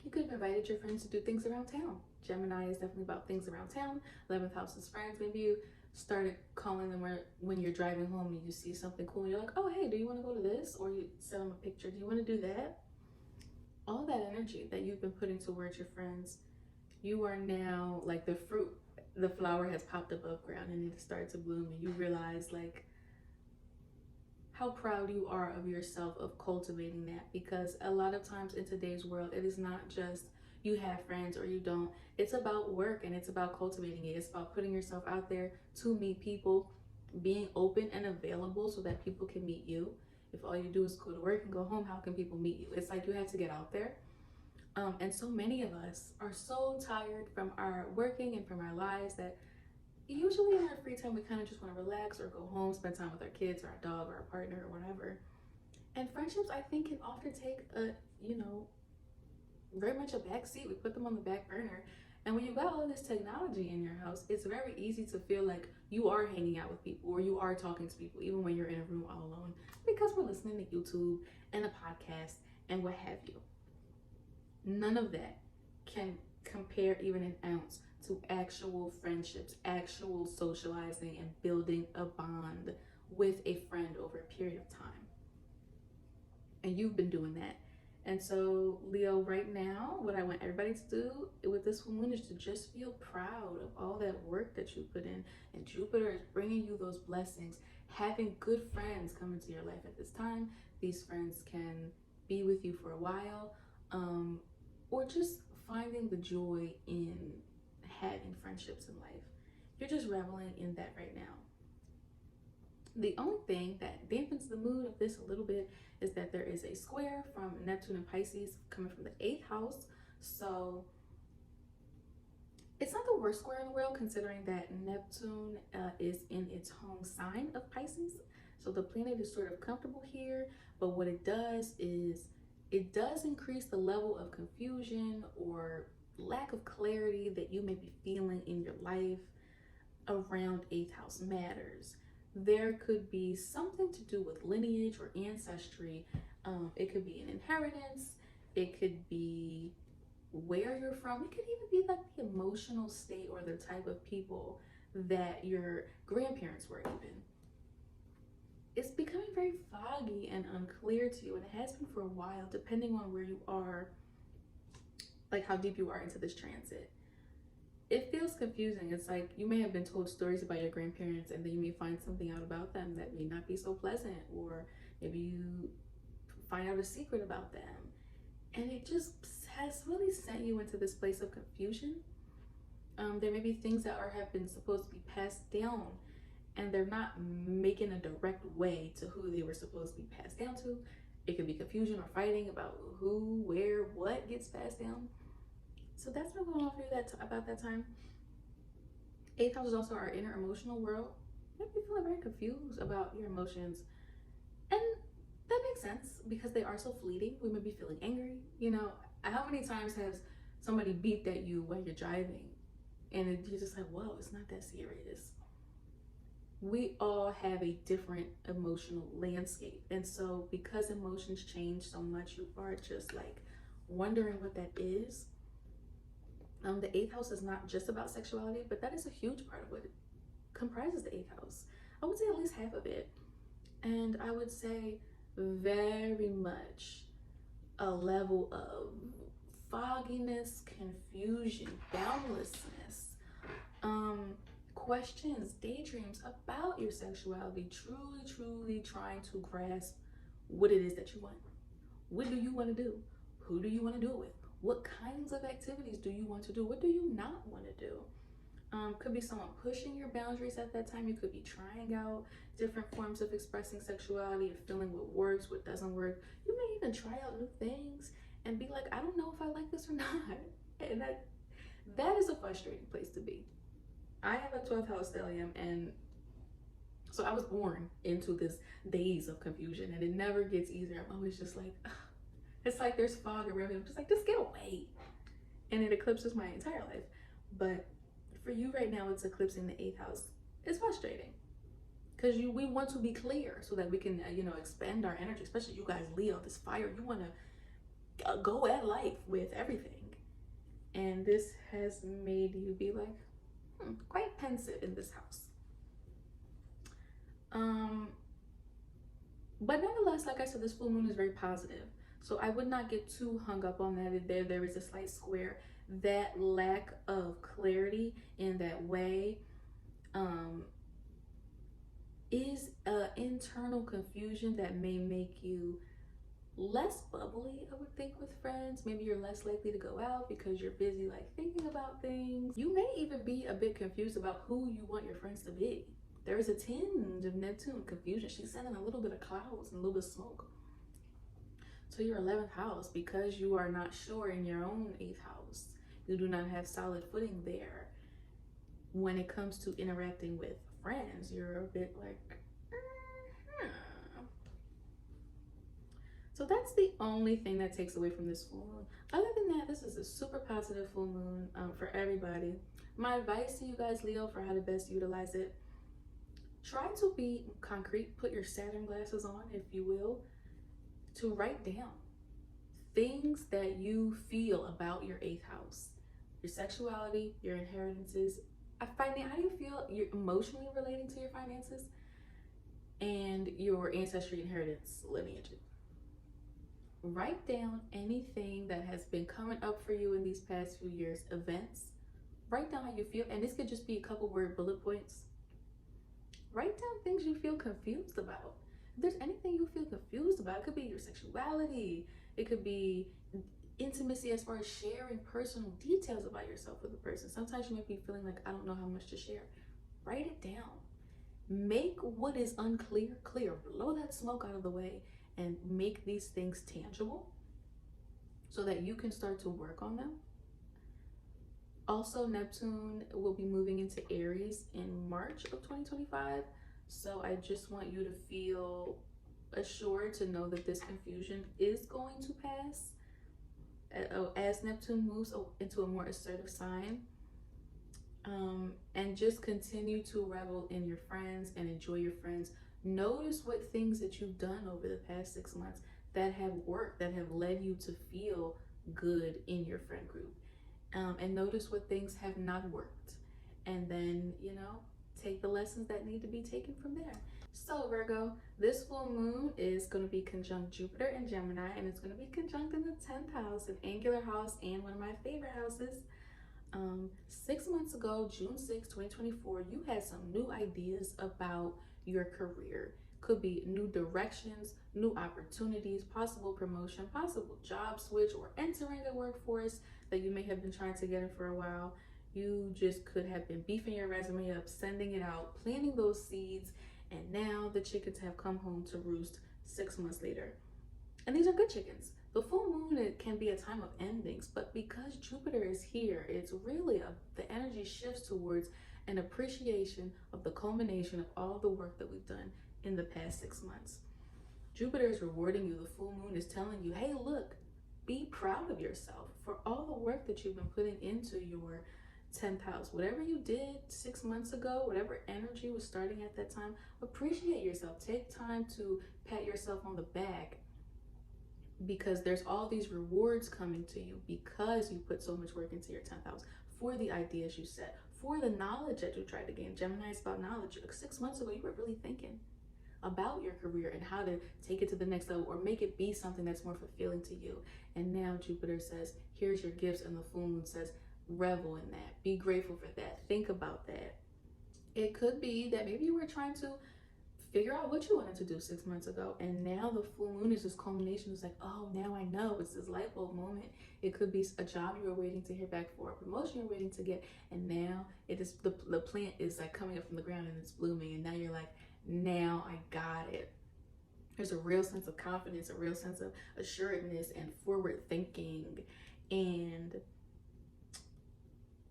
Speaker 1: You could have invited your friends to do things around town. Gemini is definitely about things around town. 11th house is friends. Maybe you started calling them when you're driving home and you see something cool. You're like, oh, hey, do you want to go to this? Or you send them a picture. Do you want to do that? All that energy that you've been putting towards your friends, you are now like the flower has popped above ground and it started to bloom, and you realize like how proud you are of yourself of cultivating that. Because a lot of times in today's world, it is not just you have friends or you don't. It's about work and it's about cultivating it. It's about putting yourself out there to meet people, being open and available so that people can meet you. If all you do is go to work and go home, how can people meet you? It's like you have to get out there. And so many of us are so tired from our working and from our lives that usually in our free time, we kind of just want to relax or go home, spend time with our kids or our dog or our partner or whatever. And friendships, I think, can often take very much a back seat. We put them on the back burner. And when you got all this technology in your house, it's very easy to feel like you are hanging out with people or you are talking to people, even when you're in a room all alone, because we're listening to YouTube and a podcast and what have you. None of that can compare even an ounce to actual friendships, actual socializing and building a bond with a friend over a period of time. and you've been doing that. And so, Leo, right now, what I want everybody to do with this full moon is to just feel proud of all that work that you put in. And Jupiter is bringing you those blessings. Having good friends come into your life at this time. These friends can be with you for a while, or just finding the joy in having friendships in life. You're just reveling in that right now. The only thing that dampens the mood of this a little bit is that there is a square from Neptune and Pisces coming from the 8th house. So it's not the worst square in the world, considering that Neptune is in its home sign of Pisces. So the planet is sort of comfortable here, but what it does is it does increase the level of confusion or lack of clarity that you may be feeling in your life around 8th house matters. There could be something to do with lineage or ancestry. It could be an inheritance. It could be where you're from. It could even be like the emotional state or the type of people that your grandparents were even. It's becoming very foggy and unclear to you, and it has been for a while, depending on where you are, like how deep you are into this transit. It feels confusing. It's like you may have been told stories about your grandparents, and then you may find something out about them that may not be so pleasant, or maybe you find out a secret about them, and it just has really sent you into this place of confusion. There may be things that have been supposed to be passed down, and they're not making a direct way to who they were supposed to be passed down to. It could be confusion or fighting about who, where, what gets passed down. So that's been going on for you about that time. 8th house is also our inner emotional world. You might be feeling very confused about your emotions. And that makes sense because they are so fleeting. We may be feeling angry. You know, how many times has somebody beeped at you when you're driving and you're just like, whoa, it's not that serious. We all have a different emotional landscape. And so because emotions change so much, you are just like wondering what that is. The 8th house is not just about sexuality, but that is a huge part of what comprises the 8th house. I would say at least half of it. And I would say very much a level of fogginess, confusion, boundlessness, questions, daydreams about your sexuality, truly trying to grasp what it is that you want. What do you want to do? Who do you want to do it with? What kinds of activities do you want to do? What do you not want to do? Could be someone pushing your boundaries at that time. You could be trying out different forms of expressing sexuality and feeling what works, what doesn't work. You may even try out new things and be like, I don't know if I like this or not. And that is a frustrating place to be. I have a 12th house stellium, and so I was born into this daze of confusion, and it never gets easier. I'm always just like, ugh. It's like there's fog around me. I'm just like, just get away. And it eclipses my entire life. But for you right now, it's eclipsing the 8th house. It's frustrating because we want to be clear so that we can, expend our energy, especially you guys, Leo, this fire. You want to go at life with everything. And this has made you be like, quite pensive in this house. But nonetheless, like I said, this full moon is very positive. So I would not get too hung up on that. There is a slight square. That lack of clarity in that way is an internal confusion that may make you less bubbly, I would think, with friends. Maybe you're less likely to go out because you're busy like thinking about things. You may even be a bit confused about who you want your friends to be. There is a tinge of Neptune confusion. She's sending a little bit of clouds and a little bit of smoke to your 11th house because you are not sure in your own 8th house. You do not have solid footing there. When it comes to interacting with friends, you're a bit like, So that's the only thing that takes away from this full moon. Other than that, this is a super positive full moon for everybody. My advice to you guys, Leo, for how to best utilize it, try to be concrete. Put your Saturn glasses on, if you will, to write down things that you feel about your 8th house, your sexuality, your inheritances. How do you feel you're emotionally relating to your finances and your ancestry, inheritance, lineage? Write down anything that has been coming up for you in these past few years, events. Write down how you feel, and this could just be a couple word bullet points. Write down things you feel confused about. If there's anything you feel confused about, it could be your sexuality, it could be intimacy as far as sharing personal details about yourself with a person. Sometimes you might be feeling like, I don't know how much to share. Write it down. Make what is unclear clear. Blow that smoke out of the way and make these things tangible so that you can start to work on them. Also, Neptune will be moving into Aries in March of 2025. So I just want you to feel assured to know that this confusion is going to pass as Neptune moves into a more assertive sign. And just continue to revel in your friends and enjoy your friends. Notice what things that you've done over the past 6 months that have worked, that have led you to feel good in your friend group. And notice what things have not worked. And then, you know, take the lessons that need to be taken from there. So Virgo, this full moon is going to be conjunct Jupiter in Gemini, and it's going to be conjunct in the 10th house, an angular house, and one of my favorite houses. 6 months ago, June 6, 2024, you had some new ideas about your career. Could be new directions, new opportunities, possible promotion, possible job switch, or entering the workforce that you may have been trying to get in for a while. You just could have been beefing your resume up, sending it out, planting those seeds, and now the chickens have come home to roost 6 months later. And these are good chickens. The full moon, it can be a time of endings, but because Jupiter is here, it's really the energy shifts towards an appreciation of the culmination of all the work that we've done in the past 6 months. Jupiter is rewarding you. The full moon is telling you, hey, look, be proud of yourself for all the work that you've been putting into your 10th house. Whatever you did 6 months ago, whatever energy was starting at that time, appreciate yourself. Take time to pat yourself on the back, because there's all these rewards coming to you because you put so much work into your 10th house, for the ideas you set, for the knowledge that you tried to gain. Gemini is about knowledge. Like 6 months ago, you were really thinking about your career and how to take it to the next level or make it be something that's more fulfilling to you. And now Jupiter says, here's your gifts, and the full moon says, revel in that. Be grateful for that. Think about that. It could be that maybe you were trying to figure out what you wanted to do 6 months ago, and now the full moon is this culmination. It's like, oh, now I know. It's this light bulb moment. It could be a job you were waiting to hear back for, a promotion you're waiting to get, and now it is the plant is like coming up from the ground and it's blooming, and now you're like, now I got it. There's a real sense of confidence, a real sense of assuredness and forward thinking. And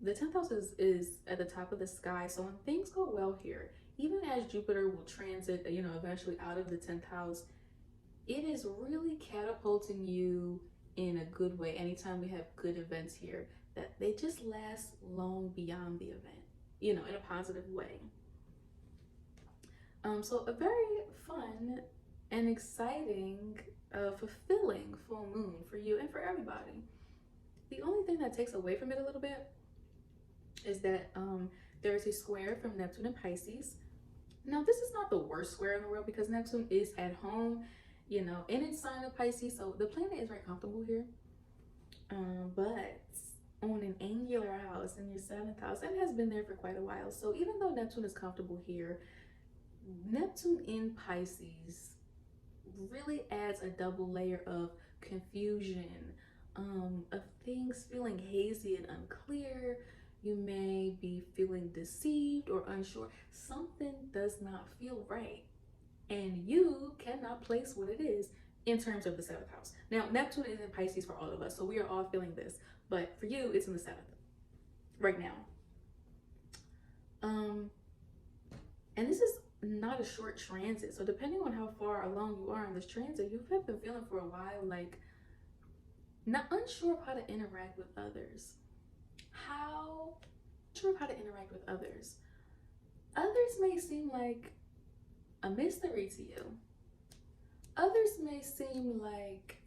Speaker 1: the 10th house is at the top of the sky. So when things go well here, even as Jupiter will transit, you know, eventually out of the 10th house, it is really catapulting you in a good way. Anytime we have good events here, that they just last long beyond the event, you know, in a positive way. So a very fun and exciting, fulfilling full moon for you and for everybody. The only thing that takes away from it a little bit is that there is a square from Neptune and Pisces. Now, this is not the worst square in the world because Neptune is at home, you know, in its sign of Pisces. So the planet is very comfortable here. But on an angular house in your 7th house, and has been there for quite a while. So even though Neptune is comfortable here, Neptune in Pisces really adds a double layer of confusion, of things feeling hazy and unclear. You may be feeling deceived or unsure. Something does not feel right, and you cannot place what it is in terms of the 7th house. Now, Neptune is in Pisces for all of us, so we are all feeling this, but for you, it's in the 7th right now. And this is not a short transit, so depending on how far along you are in this transit, you've been feeling for a while like not unsure of how to interact with others. How to interact with others. Others may seem like a mystery to you. Others may seem like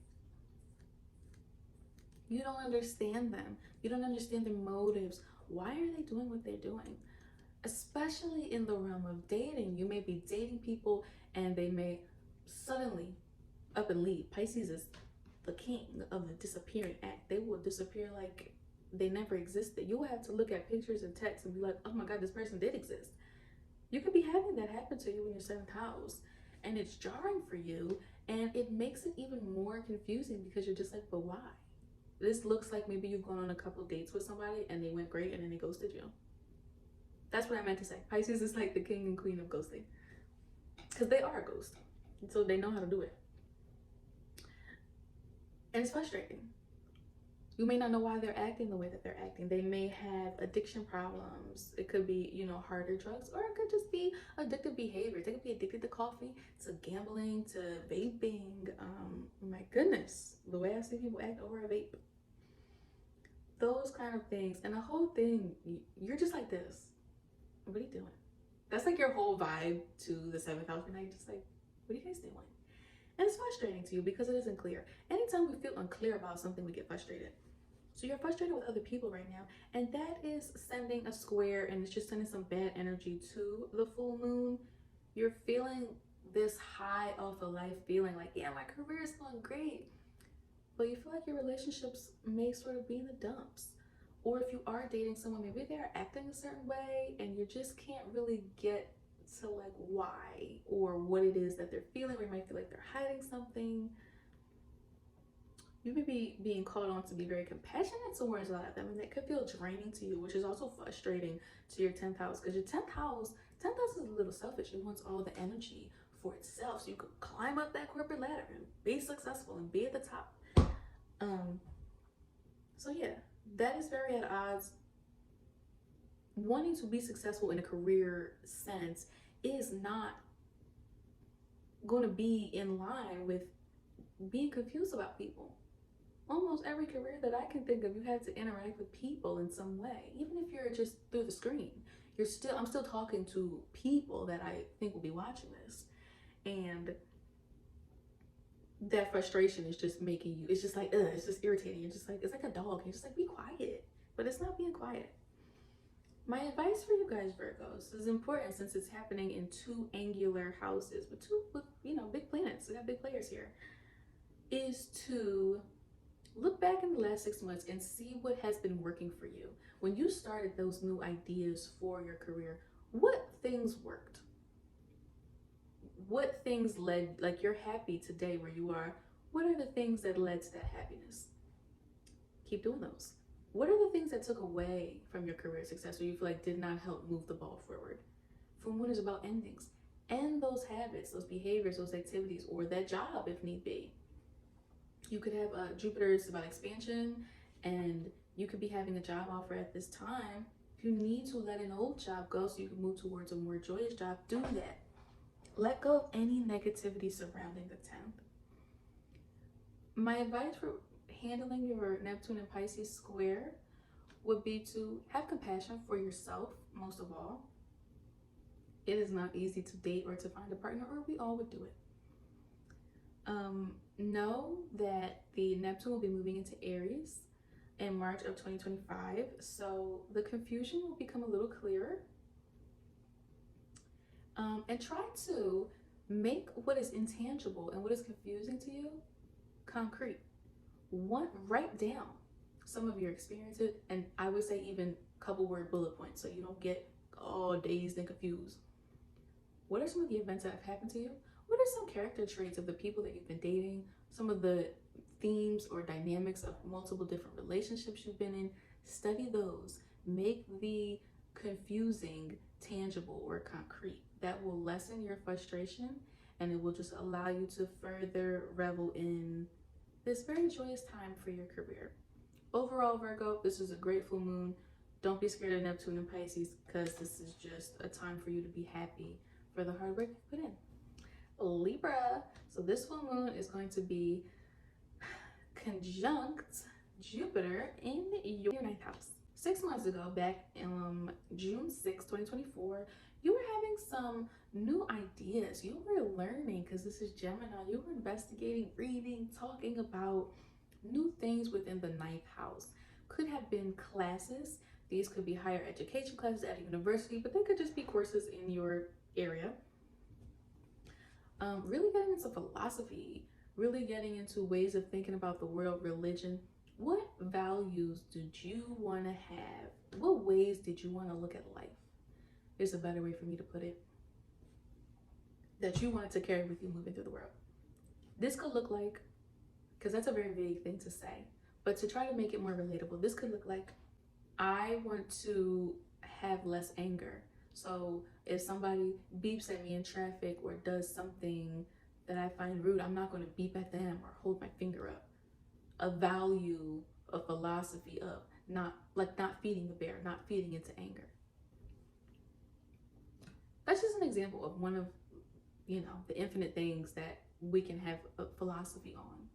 Speaker 1: you don't understand them. You don't understand their motives. Why are they doing what they're doing? Especially in the realm of dating. You may be dating people and they may suddenly up and leave. Pisces is the king of the disappearing act. They will disappear like they never existed. You'll have to look at pictures and texts and be like, oh my God, this person did exist. You could be having that happen to you in your 7th house, and it's jarring for you, and it makes it even more confusing because you're just like, but why? This looks like maybe you've gone on a couple dates with somebody and they went great and then they ghosted you. That's what I meant to say. Pisces is like the king and queen of ghosting, because they are a ghost, so they know how to do it. And it's frustrating. You may not know why they're acting the way that they're acting. They may have addiction problems. It could be, you know, harder drugs, or it could just be addictive behaviors. They could be addicted to coffee, to gambling, to vaping. My goodness, the way I see people act over a vape. Those kind of things. And the whole thing, you're just like this. What are you doing? That's like your whole vibe to the 7th house. And I just like, what are you guys doing? And it's frustrating to you because it isn't clear. Anytime we feel unclear about something, we get frustrated. So you're frustrated with other people right now, and that is sending a square, and it's just sending some bad energy to the full moon. You're feeling this high off of life, feeling like, yeah, my career is going great, but you feel like your relationships may sort of be in the dumps. Or if you are dating someone, maybe they're acting a certain way and you just can't really get to like why or what it is that they're feeling, or you might feel like they're hiding something. You may be being called on to be very compassionate towards a lot of them, and that could feel draining to you, which is also frustrating to your 10th house, because your 10th house is a little selfish. It wants all the energy for itself, so you could climb up that corporate ladder and be successful and be at the top. So yeah, that is very at odds. Wanting to be successful in a career sense is not going to be in line with being confused about people. Almost every career that I can think of, you have to interact with people in some way. Even if you're just through the screen, I'm still talking to people that I think will be watching this. And that frustration is just making you, it's just like, it's just irritating. You're just like, it's like a dog. You're just like, be quiet. But it's not being quiet. My advice for you guys, Virgos, is important since it's happening in 2 angular houses with big planets. We got big players here. Is to look back in the last 6 months and see what has been working for you. When you started those new ideas for your career, what things worked? What things led, like you're happy today where you are, what are the things that led to that happiness? Keep doing those. What are the things that took away from your career success or you feel like did not help move the ball forward? Full moon is about endings. End those habits, those behaviors, those activities, or that job if need be. You could have Jupiter is about expansion, and you could be having a job offer at this time. If you need to let an old job go so you can move towards a more joyous job, do that. Let go of any negativity surrounding the 10th. My advice for handling your Neptune and Pisces square would be to have compassion for yourself, most of all. It is not easy to date or to find a partner, or we all would do it. Know that the Neptune will be moving into Aries in March of 2025, so the confusion will become a little clearer. And try to make what is intangible and what is confusing to you concrete. Write down some of your experiences, and I would say even couple word bullet points so you don't get all dazed and confused. What are some of the events that have happened to you? What are some character traits of the people that you've been dating? Some of the themes or dynamics of multiple different relationships you've been in? Study those. Make the confusing tangible or concrete. That will lessen your frustration, and it will just allow you to further revel in this very joyous time for your career. Overall, Virgo, this is a great full moon. Don't be scared of Neptune and Pisces, because this is just a time for you to be happy for the hard work you put in. Libra, so this full moon is going to be conjunct Jupiter in your 9th house. 6 months ago, back in June 6, 2024, you were having some new ideas. You were learning, because this is Gemini. You were investigating, reading, talking about new things within the 9th house. Could have been classes. These could be higher education classes at a university, but they could just be courses in your area. Really getting into philosophy, really getting into ways of thinking about the world, religion. What values did you want to have? What ways did you want to look at life? There's a better way for me to put it. That you wanted to carry with you moving through the world. This could look like, because that's a very vague thing to say, but to try to make it more relatable, this could look like, I want to have less anger. So if somebody beeps at me in traffic or does something that I find rude, I'm not going to beep at them or hold my finger up. A value, a philosophy of not feeding the bear, not feeding into anger. That's just an example of one of, the infinite things that we can have a philosophy on.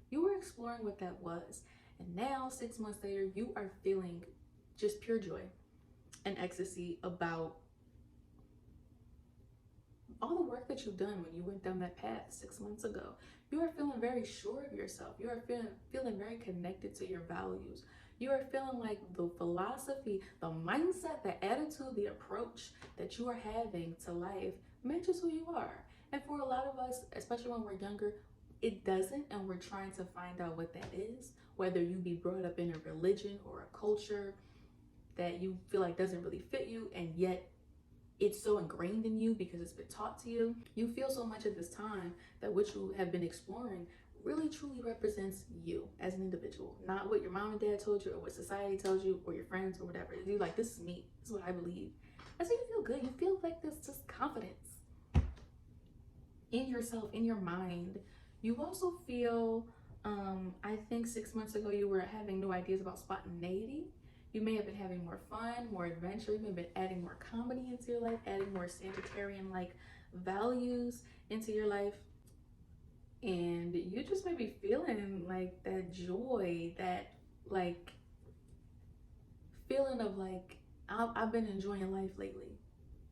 Speaker 1: You were exploring what that was. And now 6 months later, you are feeling just pure joy and ecstasy about all the work that you've done when you went down that path 6 months ago. You are feeling very sure of yourself. You are feeling very connected to your values. You are feeling like the philosophy, the mindset, the attitude, the approach that you are having to life matches who you are. And for a lot of us, especially when we're younger, it doesn't, and we're trying to find out what that is, whether you be brought up in a religion or a culture that you feel like doesn't really fit you, and yet it's so ingrained in you because it's been taught to you. You feel so much at this time that what you have been exploring really truly represents you as an individual, not what your mom and dad told you or what society tells you or your friends or whatever. You're like, this is me, this is what I believe. That's why you feel good. You feel like this just confidence in yourself, in your mind. You also feel, I think 6 months ago you were having new ideas about spontaneity. You may have been having more fun, more adventure. You may have been adding more comedy into your life, adding more Sagittarian-like values into your life. And you just may be feeling like that joy, that like feeling of like, I've been enjoying life lately.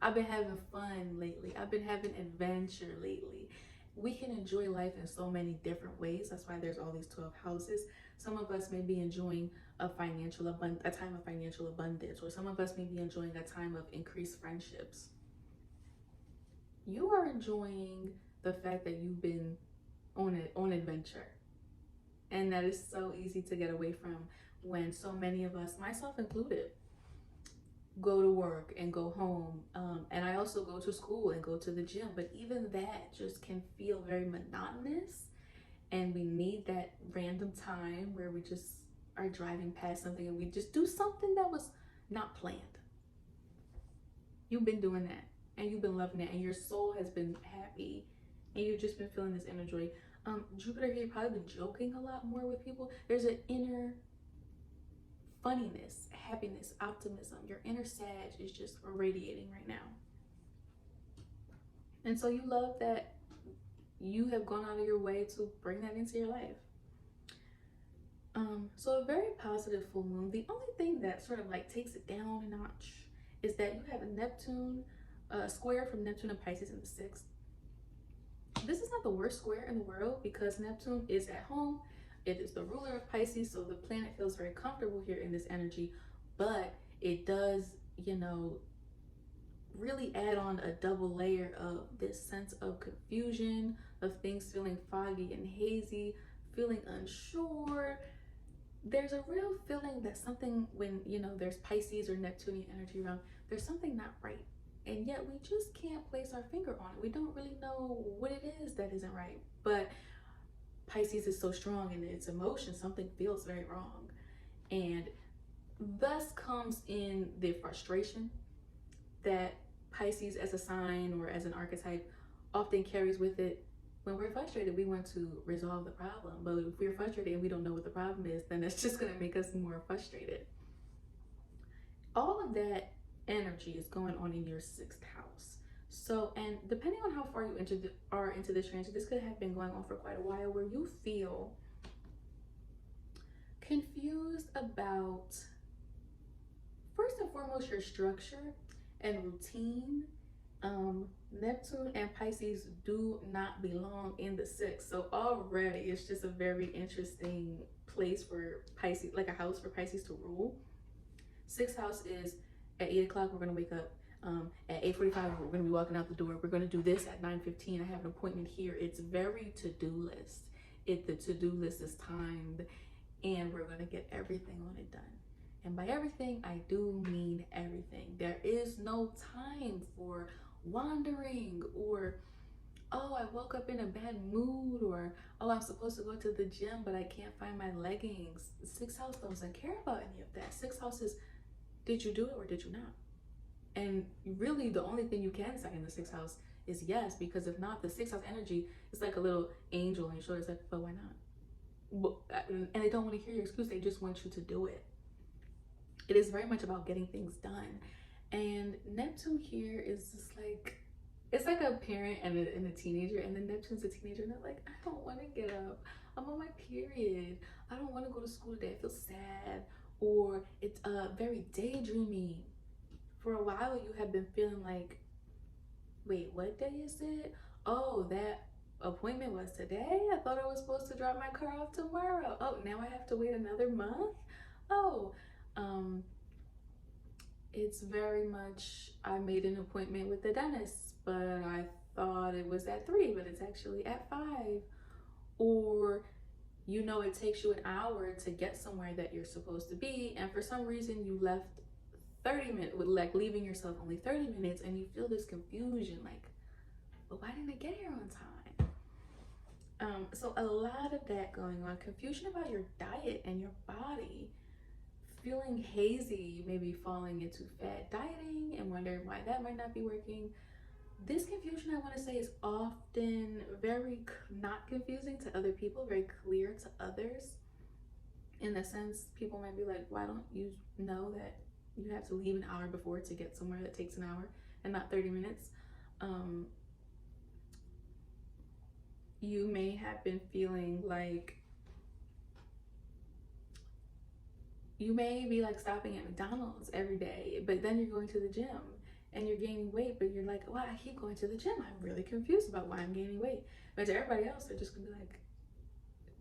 Speaker 1: I've been having fun lately. I've been having adventure lately. We can enjoy life in so many different ways. That's why there's all these 12 houses. Some of us may be enjoying a time of financial abundance, or some of us may be enjoying a time of increased friendships. You are enjoying the fact that you've been on adventure, and that is so easy to get away from when so many of us, myself included, go to work and go home, and I also go to school and go to the gym, but even that just can feel very monotonous, and we need that random time where we just are driving past something and we just do something that was not planned. You've been doing that and you've been loving it, and your soul has been happy, and you've just been feeling this inner joy. Jupiter here, you've probably been joking a lot more with people. There's an inner funniness, happiness, optimism. Your inner Sag is just radiating right now. And so you love that you have gone out of your way to bring that into your life. So a very positive full moon. The only thing that sort of like takes it down a notch is that you have a Neptune square from Neptune and Pisces in the 6th. This is not the worst square in the world because Neptune is at home. It is the ruler of Pisces, so the planet feels very comfortable here in this energy, but it does, really add on a double layer of this sense of confusion, of things feeling foggy and hazy, feeling unsure. There's a real feeling that something, when, there's Pisces or Neptunian energy around, there's something not right. And yet we just can't place our finger on it. We don't really know what it is that isn't right. But Pisces is so strong in its emotion, something feels very wrong. And thus comes in the frustration that Pisces as a sign or as an archetype often carries with it. When we're frustrated, we want to resolve the problem. But if we're frustrated and we don't know what the problem is, then it's just going to make us more frustrated. All of that energy is going on in your 6th house. So, and depending on how far you are into this transit, this could have been going on for quite a while, where you feel confused about, first and foremost, your structure and routine. Neptune and Pisces do not belong in the 6th. So already it's just a very interesting place for Pisces, like a house for Pisces to rule. 6th house is at 8 o'clock, we're going to wake up. At 8:45, we're going to be walking out the door. We're going to do this at 9:15. I have an appointment here. It's very to-do list. The to-do list is timed, and we're gonna get everything on it done. And by everything, I do mean everything. There is no time for wandering, or, oh, I woke up in a bad mood, or, oh, I'm supposed to go to the gym, but I can't find my leggings. Sixth house doesn't care about any of that. Sixth house is, did you do it or did you not? And really, the only thing you can say in the sixth house is yes, because if not, the sixth house energy is like a little angel on your shoulder. It's like, but why not? And they don't want to hear your excuse. They just want you to do it. It is very much about getting things done. And Neptune here is just like, it's like a parent and a teenager, and then Neptune's a teenager, and they're like, I don't want to get up. I'm on my period. I don't want to go to school today. I feel sad. Or it's very daydreamy. For a while, you have been feeling like, wait, what day is it? Oh, that appointment was today? I thought I was supposed to drop my car off tomorrow. Oh, now I have to wait another month? Oh, it's very much, I made an appointment with the dentist, but I thought it was at 3, but it's actually at 5. Or, you know, it takes you an hour to get somewhere that you're supposed to be, and for some reason you left 30 minutes, like leaving yourself only 30 minutes, and you feel this confusion, like, but why didn't I get here on time? So a lot of that going on, confusion about your diet and your body, feeling hazy, maybe falling into fat dieting and wondering why that might not be working. This confusion, I want to say, is often very not confusing to other people, very clear to others. In the sense, people might be like, why don't you know that you have to leave an hour before to get somewhere that takes an hour and not 30 minutes? You may have been feeling like, you may be like stopping at McDonald's every day, but then you're going to the gym and you're gaining weight, but you're like, well, I keep going to the gym. I'm really confused about why I'm gaining weight. But to everybody else, they're just gonna be like,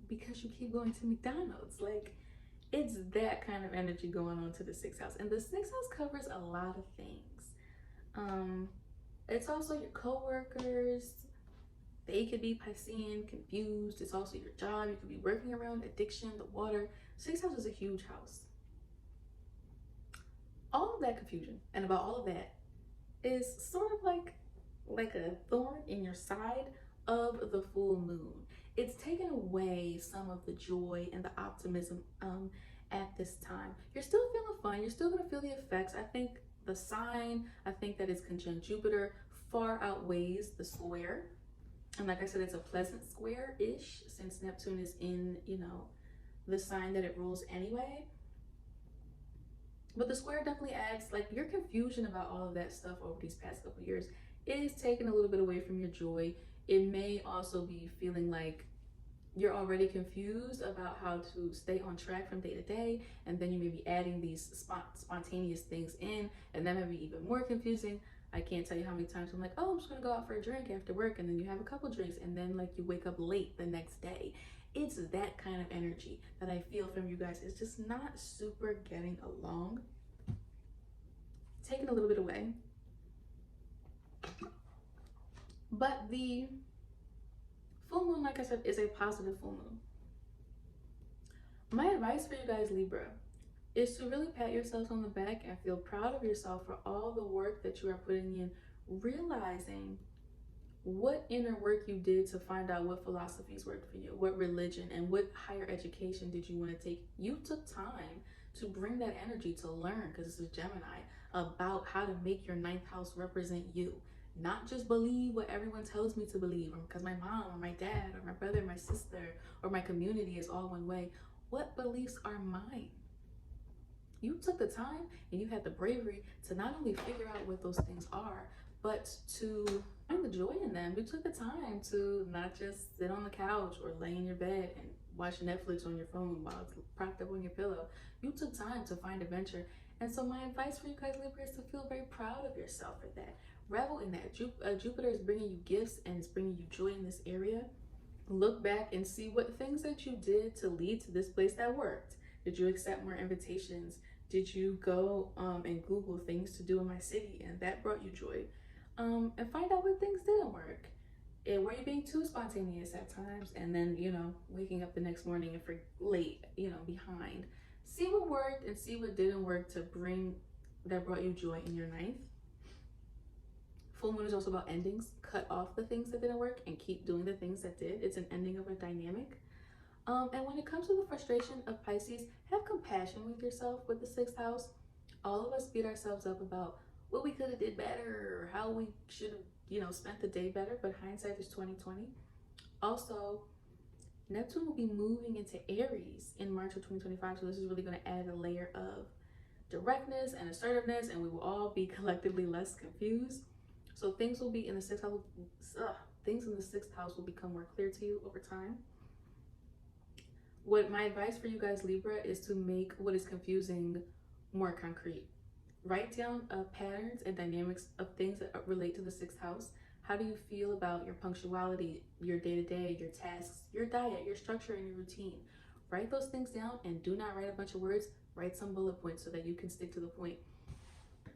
Speaker 1: because you keep going to McDonald's. Like, it's that kind of energy going on to the sixth house. And the sixth house covers a lot of things. It's also your coworkers. They could be Piscean, confused. It's also your job. You could be working around addiction, the water. Sixth house is a huge house. All of that confusion and about all of that is sort of like a thorn in your side of the full moon. It's taken away some of the joy and the optimism at this time. You're still feeling fun. You're still gonna feel the effects. I think the sign, I think that it's conjunct Jupiter, far outweighs the square. And like I said, it's a pleasant square-ish since Neptune is in, you know, the sign that it rules anyway. But the square definitely adds, like, your confusion about all of that stuff over these past couple of years is taking a little bit away from your joy. It may also be feeling like you're already confused about how to stay on track from day to day, and then you may be adding these spontaneous things in, and that may be even more confusing. I can't tell you how many times I'm like, oh, I'm just gonna go out for a drink after work, and then you have a couple drinks, and then like you wake up late the next day. It's that kind of energy that I feel from you guys. It's just not super getting along. Taking a little bit away. But the full moon, like I said, is a positive full moon. My advice for you guys, Libra, is to really pat yourselves on the back and feel proud of yourself for all the work that you are putting in, realizing what inner work you did to find out what philosophies worked for you, what religion and what higher education did you want to take. You took time to bring that energy to learn, because this is Gemini, about how to make your ninth house represent you. Not just believe what everyone tells me to believe, or because my mom or my dad or my brother, my sister, or my community is all one way. What beliefs are mine? You took the time and you had the bravery to not only figure out what those things are, but to find the joy in them. You took the time to not just sit on the couch or lay in your bed and watch Netflix on your phone while it's propped up on your pillow. You took time to find adventure. And so my advice for you guys, Libra, is to feel very proud of yourself for that. Revel in that. Jupiter is bringing you gifts and it's bringing you joy in this area. Look back and see what things that you did to lead to this place that worked. Did you accept more invitations? Did you go and Google things to do in my city and that brought you joy? And find out what things didn't work. were you being too spontaneous at times, and then, you know, waking up the next morning and for late, you know, behind? See what worked and see what didn't work to bring that brought you joy in your ninth. Full moon is also about endings. Cut off the things that didn't work and keep doing the things that did. It's an ending of a dynamic. And when it comes to the frustration of Pisces, have compassion with yourself with the sixth house. All of us beat ourselves up about what we could have did better or how we should have, you know, spent the day better, but hindsight is 2020. Also, Neptune will be moving into Aries in March of 2025, so this is really going to add a layer of directness and assertiveness, and we will all be collectively less confused. So things will be in the sixth house. Things in the sixth house will become more clear to you over time. What my advice for you guys, Libra, is to make what is confusing more concrete. Write down patterns and dynamics of things that relate to the sixth house. How do you feel about your punctuality, your day-to-day, your tasks, your diet, your structure, and your routine? Write those things down, and do not write a bunch of words. Write some bullet points so that you can stick to the point.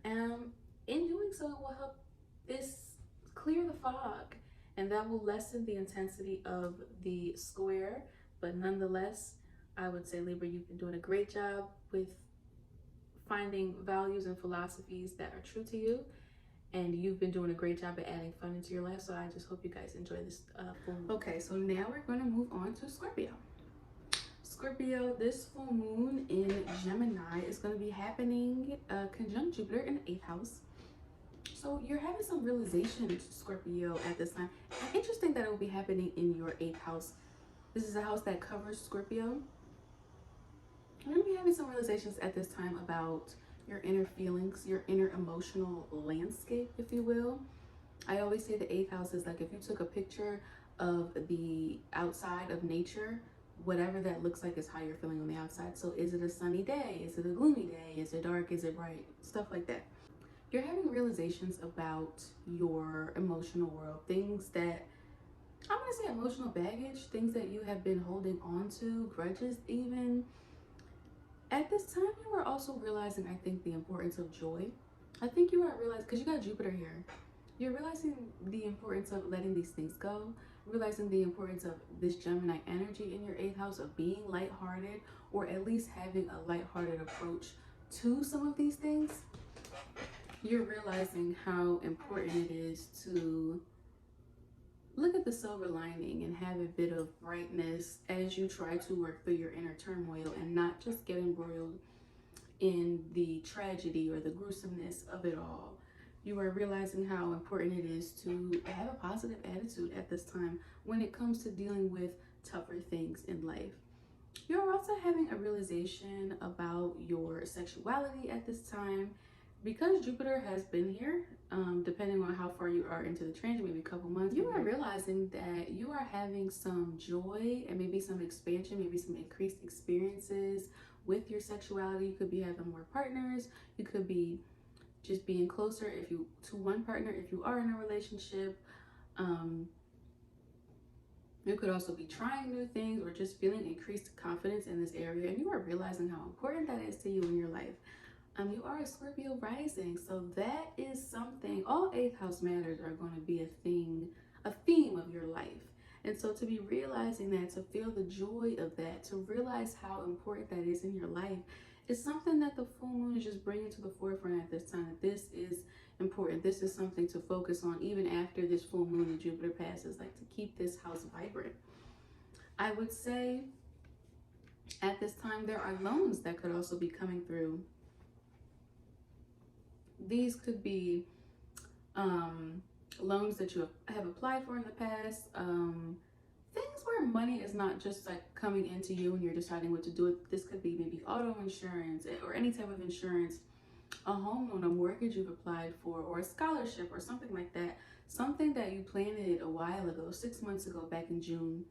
Speaker 1: In doing so, it will help this clear the fog, and that will lessen the intensity of the square. But nonetheless, I would say, Libra, you've been doing a great job with finding values and philosophies that are true to you, and you've been doing a great job at adding fun into your life. So I just hope you guys enjoy this full moon. Okay, so now we're going to move on to Scorpio. Scorpio, this full moon in Gemini is going to be happening conjunct Jupiter in the 8th house. So you're having some realizations, Scorpio, at this time. And interesting that it will be happening in your 8th house. This is a house that covers Scorpio. You're going to be having some realizations at this time about your inner feelings, your inner emotional landscape, if you will. I always say the 8th house is like if you took a picture of the outside of nature, whatever that looks like is how you're feeling on the outside. So is it a sunny day? Is it a gloomy day? Is it dark? Is it bright? Stuff like that. You're having realizations about your emotional world, things that, I'm going to say emotional baggage, things that you have been holding on to, grudges even. At this time, you are also realizing, I think, the importance of joy. I think you are realizing, because you got Jupiter here, you're realizing the importance of letting these things go, realizing the importance of this Gemini energy in your 8th house of being lighthearted, or at least having a lighthearted approach to some of these things. You're realizing how important it is to look at the silver lining and have a bit of brightness as you try to work through your inner turmoil and not just get embroiled in the tragedy or the gruesomeness of it all. You are realizing how important it is to have a positive attitude at this time when it comes to dealing with tougher things in life. You're also having a realization about your sexuality at this time. Because Jupiter has been here, depending on how far you are into the transit, maybe a couple months, you are realizing that you are having some joy and maybe some expansion, maybe some increased experiences with your sexuality. You could be having more partners. You could be just being closer to one partner if you are in a relationship. You could also be trying new things or just feeling increased confidence in this area. And you are realizing how important that is to you in your life. You are a Scorpio rising, so that is something. All 8th house matters are going to be a theme of your life. And so to be realizing that, to feel the joy of that, to realize how important that is in your life, is something that the full moon is just bringing to the forefront at this time. This is important. This is something to focus on even after this full moon and Jupiter passes, like to keep this house vibrant. I would say at this time there are loans that could also be coming through. These could be loans that you have applied for in the past, things where money is not just like coming into you and you're deciding what to do with. This could be maybe auto insurance or any type of insurance, a home loan, a mortgage you've applied for, or a scholarship or something like that. Something that you planted a while ago, 6 months ago, back in June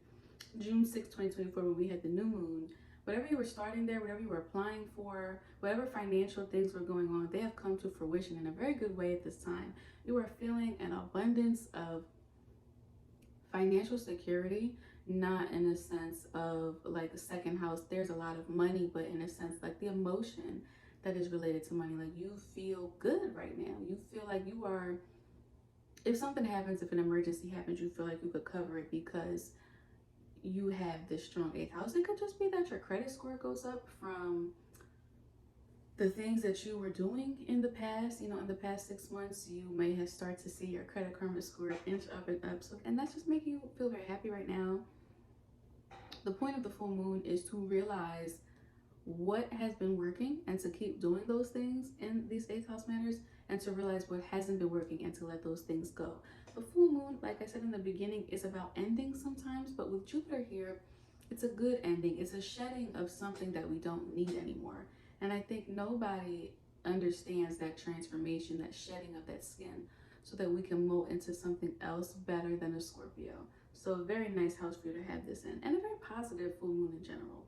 Speaker 1: 6, 2024, when we had the new moon. Whatever you were starting there, whatever you were applying for, whatever financial things were going on, they have come to fruition in a very good way at this time. You are feeling an abundance of financial security, not in a sense of like a second house, there's a lot of money, but in a sense like the emotion that is related to money. Like you feel good right now. You feel like you are if something happens, if an emergency happens, you feel like you could cover it because you have this strong 8th house. It could just be that your credit score goes up from the things that you were doing in the past. You know, in the past 6 months, you may have started to see your credit karma score inch up and up. So, and that's just making you feel very happy right now. The point of the full moon is to realize what has been working and to keep doing those things in these 8th house matters, and to realize what hasn't been working and to let those things go. The full moon, like I said in the beginning, is about ending sometimes, but with Jupiter here, it's a good ending. It's a shedding of something that we don't need anymore. And I think nobody understands that transformation, that shedding of that skin, so that we can mold into something else better than a Scorpio. So a very nice house for you to have this in, and a very positive full moon in general.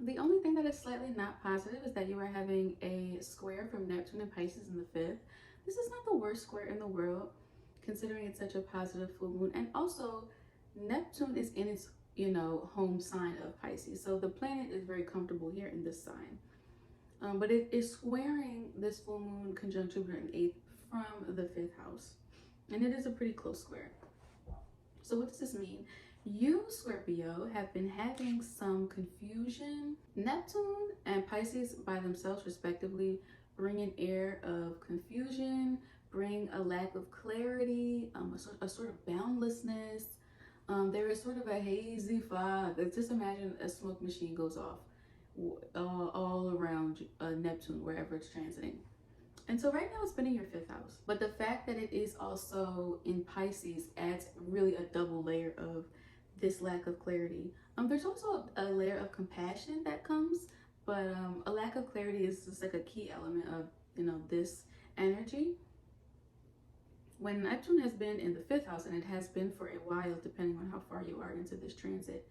Speaker 1: The only thing that is slightly not positive is that you are having a square from Neptune and Pisces in the 5th. This is not the worst square in the world, considering it's such a positive full moon. And also, Neptune is in its, you know, home sign of Pisces. So the planet is very comfortable here in this sign. But it is squaring this full moon conjunct Jupiter in 8th from the 5th house. And it is a pretty close square. So what does this mean? You, Scorpio, have been having some confusion. Neptune and Pisces by themselves, respectively, bring an air of confusion, bring a lack of clarity, a sort of boundlessness. There is sort of a hazy fog. Just imagine a smoke machine goes off all around Neptune, wherever it's transiting. And so right now it's been in your 5th house. But the fact that it is also in Pisces adds really a double layer of this lack of clarity. There's also a layer of compassion that comes, but a lack of clarity is just like a key element of, you know, this energy. When Neptune has been in the 5th house, and it has been for a while, depending on how far you are into this transit,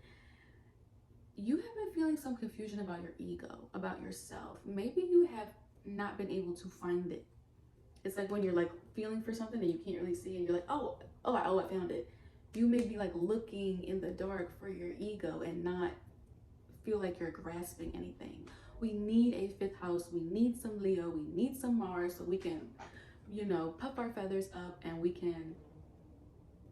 Speaker 1: you have been feeling some confusion about your ego, about yourself. Maybe you have not been able to find it. It's like when you're like feeling for something and you can't really see, and you're like, oh, I found it. You may be like looking in the dark for your ego and not feel like you're grasping anything. We need a 5th house. We need some Leo. We need some Mars, so we can, you know, puff our feathers up and we can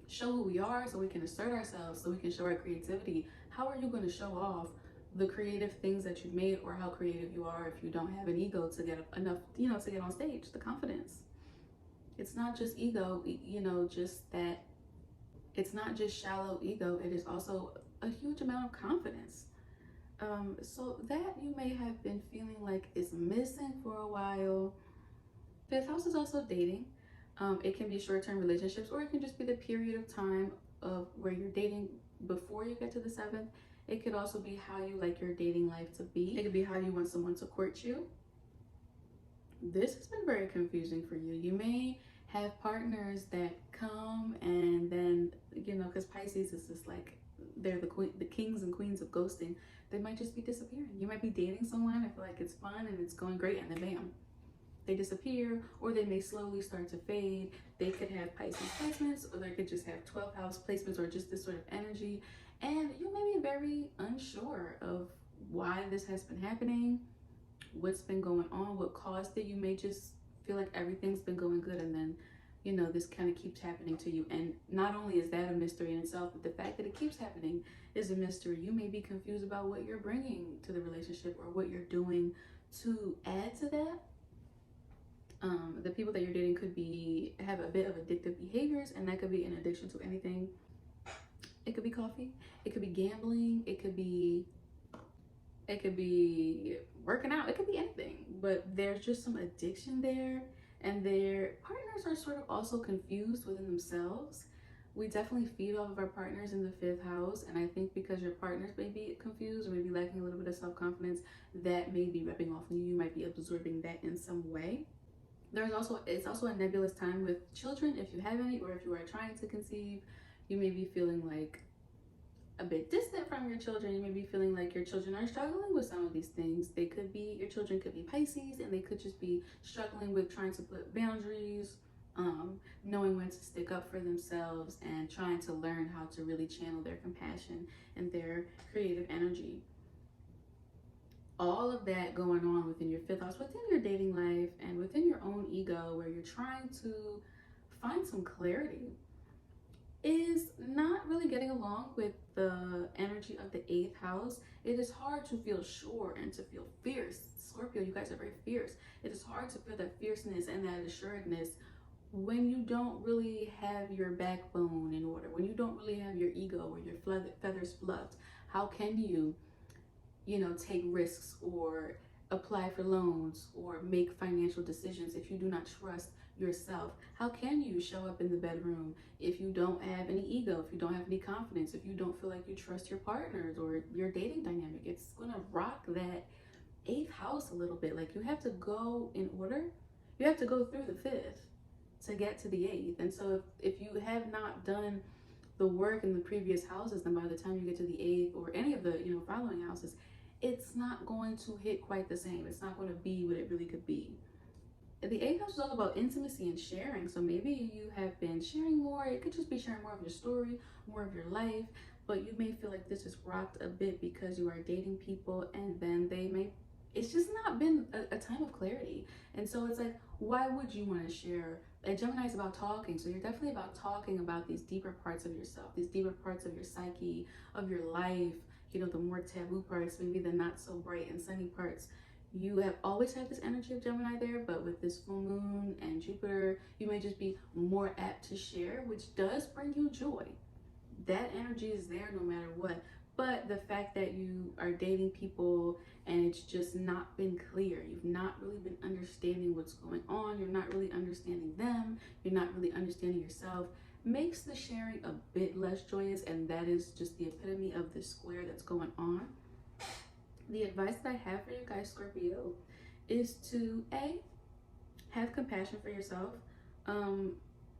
Speaker 1: show who we are, so we can assert ourselves, so we can show our creativity. How are you going to show off the creative things that you've made, or how creative you are, if you don't have an ego to get enough, you know, to get on stage? The confidence. It's not just ego, you know, just that. It's not just shallow ego. It is also a huge amount of confidence. So that you may have been feeling like is missing for a while. 5th house is also dating. It can be short-term relationships, or it can just be the period of time of where you're dating before you get to the 7th. It could also be how you like your dating life to be. It could be how you want someone to court you. This has been very confusing for you. You may have partners that come and then, you know, because Pisces is just like, they're the kings and queens of ghosting. They might just be disappearing. You might be dating someone, I feel like it's fun and it's going great, and then bam, they disappear, or they may slowly start to fade. They could have Pisces placements, or they could just have 12th house placements, or just this sort of energy. And you may be very unsure of why this has been happening, what's been going on, what caused it. You may just feel like everything's been going good, and then, you know, this kind of keeps happening to you. And not only is that a mystery in itself, but the fact that it keeps happening is a mystery. You may be confused about what you're bringing to the relationship, or what you're doing to add to that. The people that you're dating could have a bit of addictive behaviors, and that could be an addiction to anything. It could be coffee, it could be gambling, it could be working out, it could be anything. But there's just some addiction there, and their partners are sort of also confused within themselves. We definitely feed off of our partners in the 5th house, and I think because your partners may be confused or maybe lacking a little bit of self-confidence, that may be rubbing off on you. You might be absorbing that in some way. It's also a nebulous time with children, if you have any, or if you are trying to conceive. You may be feeling like a bit distant from your children. You may be feeling like your children are struggling with some of these things. Your children could be Pisces, and they could just be struggling with trying to put boundaries, knowing when to stick up for themselves, and trying to learn how to really channel their compassion and their creative energy. All of that going on within your 5th house, within your dating life, and within your own ego, where you're trying to find some clarity, is not really getting along with the energy of the 8th house. It is hard to feel sure and to feel fierce. Scorpio, you guys are very fierce. It is hard to feel that fierceness and that assuredness when you don't really have your backbone in order, when you don't really have your ego or your feathers fluffed. How can you, take risks or apply for loans or make financial decisions if you do not trust yourself? How can you show up in the bedroom if you don't have any ego, if you don't have any confidence, if you don't feel like you trust your partners or your dating dynamic? It's gonna rock that 8th house a little bit. Like, you have to go in order. You have to go through the 5th to get to the 8th. And so if you have not done the work in the previous houses, then by the time you get to the 8th or any of the following houses, it's not going to hit quite the same. It's not going to be what it really could be. The 8th house is all about intimacy and sharing. So maybe you have been sharing more. It could just be sharing more of your story, more of your life, but you may feel like this is rocked a bit because you are dating people and then it's just not been a time of clarity. And so it's like, why would you want to share? And Gemini is about talking. So you're definitely about talking about these deeper parts of yourself, these deeper parts of your psyche, of your life, the more taboo parts, maybe the not so bright and sunny parts. You have always had this energy of Gemini there, but with this full moon and Jupiter, you may just be more apt to share, which does bring you joy. That energy is there no matter what. But the fact that you are dating people and it's just not been clear, you've not really been understanding what's going on, you're not really understanding them, you're not really understanding yourself, makes the sharing a bit less joyous. And that is just the epitome of the square that's going on. The advice that I have for you guys, Scorpio, is to have compassion for yourself.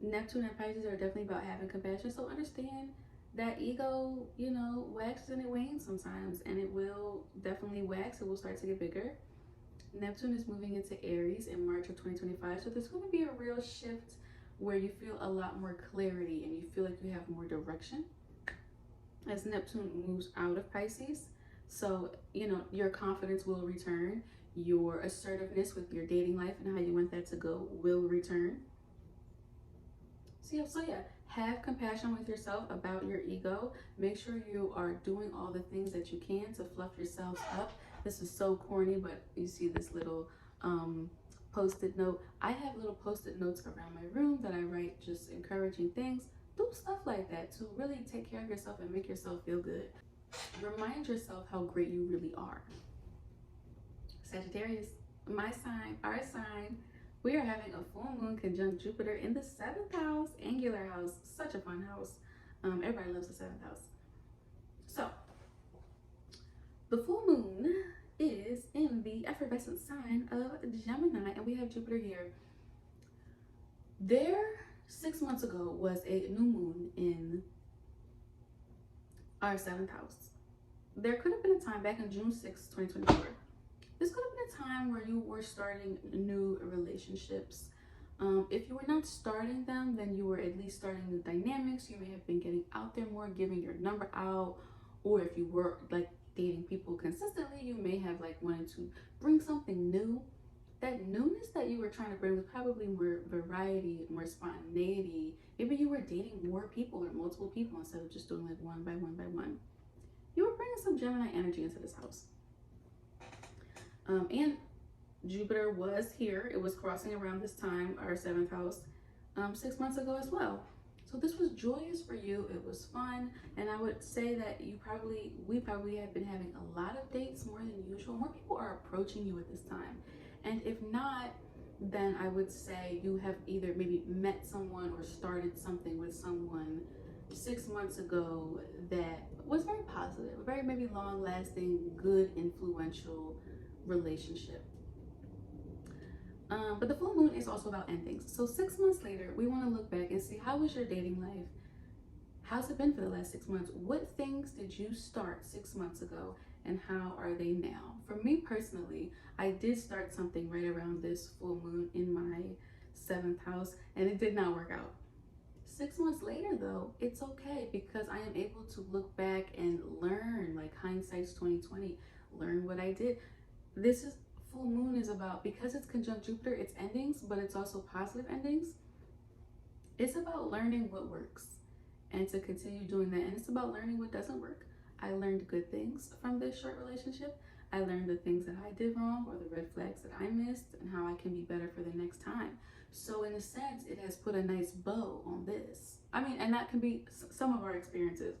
Speaker 1: Neptune and Pisces are definitely about having compassion. So understand that ego, waxes and it wanes sometimes, and it will definitely wax. It will start to get bigger. Neptune is moving into Aries in March of 2025. So there's going to be a real shift where you feel a lot more clarity and you feel like you have more direction as Neptune moves out of Pisces. So, your confidence will return. Your assertiveness with your dating life and how you want that to go will return. So yeah, have compassion with yourself about your ego. Make sure you are doing all the things that you can to fluff yourselves up. This is so corny, but you see this little post-it note. I have little post-it notes around my room that I write just encouraging things. Do stuff like that to really take care of yourself and make yourself feel good. Remind yourself how great you really are. Sagittarius, my sign, our sign, we are having a full moon conjunct Jupiter in the 7th house, angular house. Such a fun house. Everybody loves the 7th house. So, the full moon is in the effervescent sign of Gemini, and we have Jupiter here. There, 6 months ago, was a new moon in our 7th house. There could have been a time back in June 6, 2024. This could have been a time where you were starting new relationships. If you were not starting them, then you were at least starting new dynamics. You may have been getting out there more, giving your number out, or if you were like dating people consistently, you may have like wanted to bring something new. That newness that you were trying to bring was probably more variety, more spontaneity. Maybe you were dating more people or multiple people instead of just doing like one by one by one. You were bringing some Gemini energy into this house. And Jupiter was here. It was crossing around this time, our 7th house, 6 months ago as well. So this was joyous for you. It was fun. And I would say that we probably have been having a lot of dates more than usual. More people are approaching you at this time. And if not, then I would say you have either maybe met someone or started something with someone 6 months ago that was very positive, very maybe long lasting, good, influential relationship. But the full moon is also about endings. So 6 months later, we want to look back and see, how was your dating life? How's it been for the last 6 months? What things did you start 6 months ago and how are they now? For me personally, I did start something right around this full moon in my 7th house and it did not work out. 6 months later though, it's okay because I am able to look back and learn, like hindsight's 2020, learn what I did. This is full moon is about, because it's conjunct Jupiter, it's endings, but it's also positive endings. It's about learning what works and to continue doing that. And it's about learning what doesn't work. I learned good things from this short relationship. I learned the things that I did wrong or the red flags that I missed and how I can be better for the next time. So in a sense, it has put a nice bow on this. I mean, and that can be some of our experiences.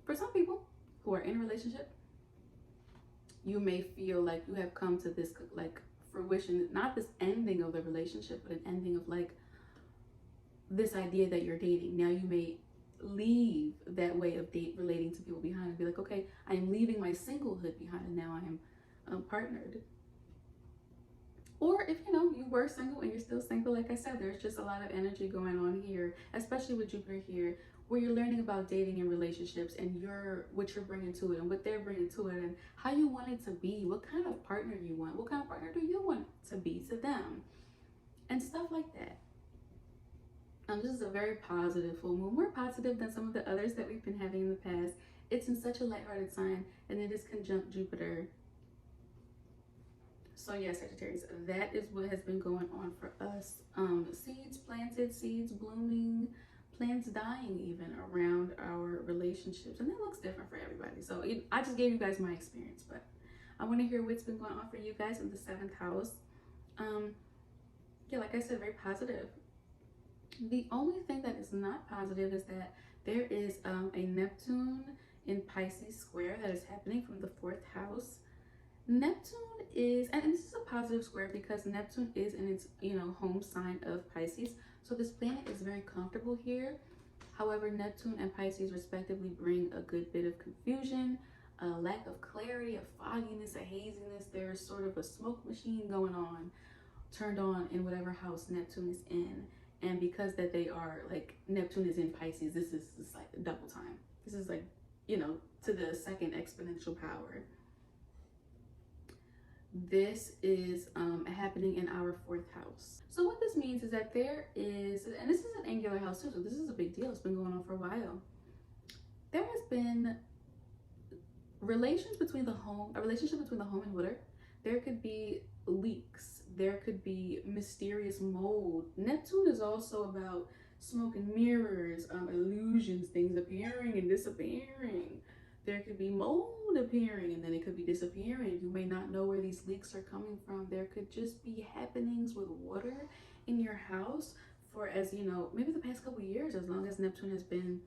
Speaker 1: For some people who are in a relationship, you may feel like you have come to this like fruition, not this ending of the relationship, but an ending of like this idea that you're dating. Now you may leave that way of relating to people behind and be like, okay, I'm leaving my singlehood behind and now I am partnered. Or if you were single and you're still single, like I said, there's just a lot of energy going on here, especially with Jupiter here, where you're learning about dating and relationships and what you're bringing to it and what they're bringing to it and how you want it to be, what kind of partner you want, what kind of partner do you want to be to them, and stuff like that. This is a very positive full moon, more positive than some of the others that we've been having in the past. It's in such a lighthearted sign, and it is conjunct Jupiter. So yeah, Sagittarius, that is what has been going on for us. Seeds planted, seeds blooming, plants dying even around our relationships. And that looks different for everybody. So I just gave you guys my experience, but I want to hear what's been going on for you guys in the 7th house. Yeah, like I said, very positive. The only thing that is not positive is that there is a Neptune in Pisces square that is happening from the 4th house. Neptune is, and this is a positive square because Neptune is in its, home sign of Pisces. So this planet is very comfortable here. However, Neptune and Pisces respectively bring a good bit of confusion, a lack of clarity, a fogginess, a haziness. There's sort of a smoke machine turned on in whatever house Neptune is in. And because that they are like, Neptune is in Pisces, this is like double time. This is like, to the 2nd exponential power. This is happening in our 4th house. So what this means is that there is, and this is an angular house too, so this is a big deal. It's been going on for a while. There has been a relationship between the home and water. There could be leaks. There could be mysterious mold. Neptune is also about smoke and mirrors, illusions, things appearing and disappearing. There could be mold appearing and then it could be disappearing. You may not know where these leaks are coming from. There could just be happenings with water in your house for, maybe the past couple years, as long as Neptune has been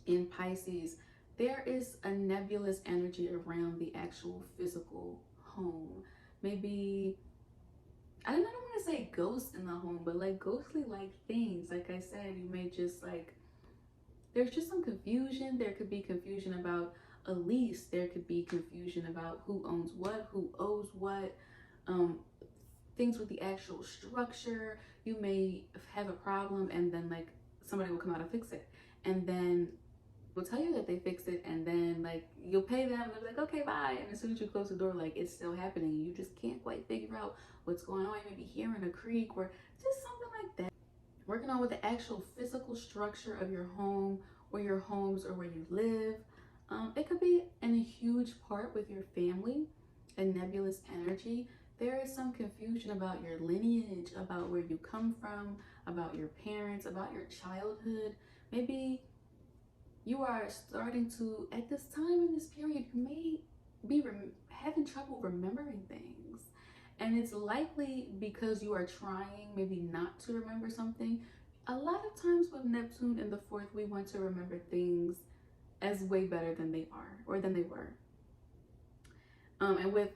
Speaker 1: in Pisces. There is a nebulous energy around the actual physical home. Maybe, I don't want to say ghosts in the home, but like ghostly like things. Like I said, you may just like, there's just some confusion. There could be confusion about a lease. There could be confusion about who owns what, who owes what, things with the actual structure. You may have a problem and then like somebody will come out and fix it. And then will tell you that they fixed it, and then like you'll pay them and they'll be like, okay, bye. And as soon as you close the door, like it's still happening. You just can't quite figure out what's going on. You may be hearing a creak or just something like that. Working on with the actual physical structure of your home or your homes or where you live. It could be in a huge part with your family, a nebulous energy. There is some confusion about your lineage, about where you come from, about your parents, about your childhood. Maybe you are starting to, at this time in this period, you may be having trouble remembering things. And it's likely because you are trying maybe not to remember something. A lot of times with Neptune in the 4th, we want to remember things as way better than they are or than they were. And with,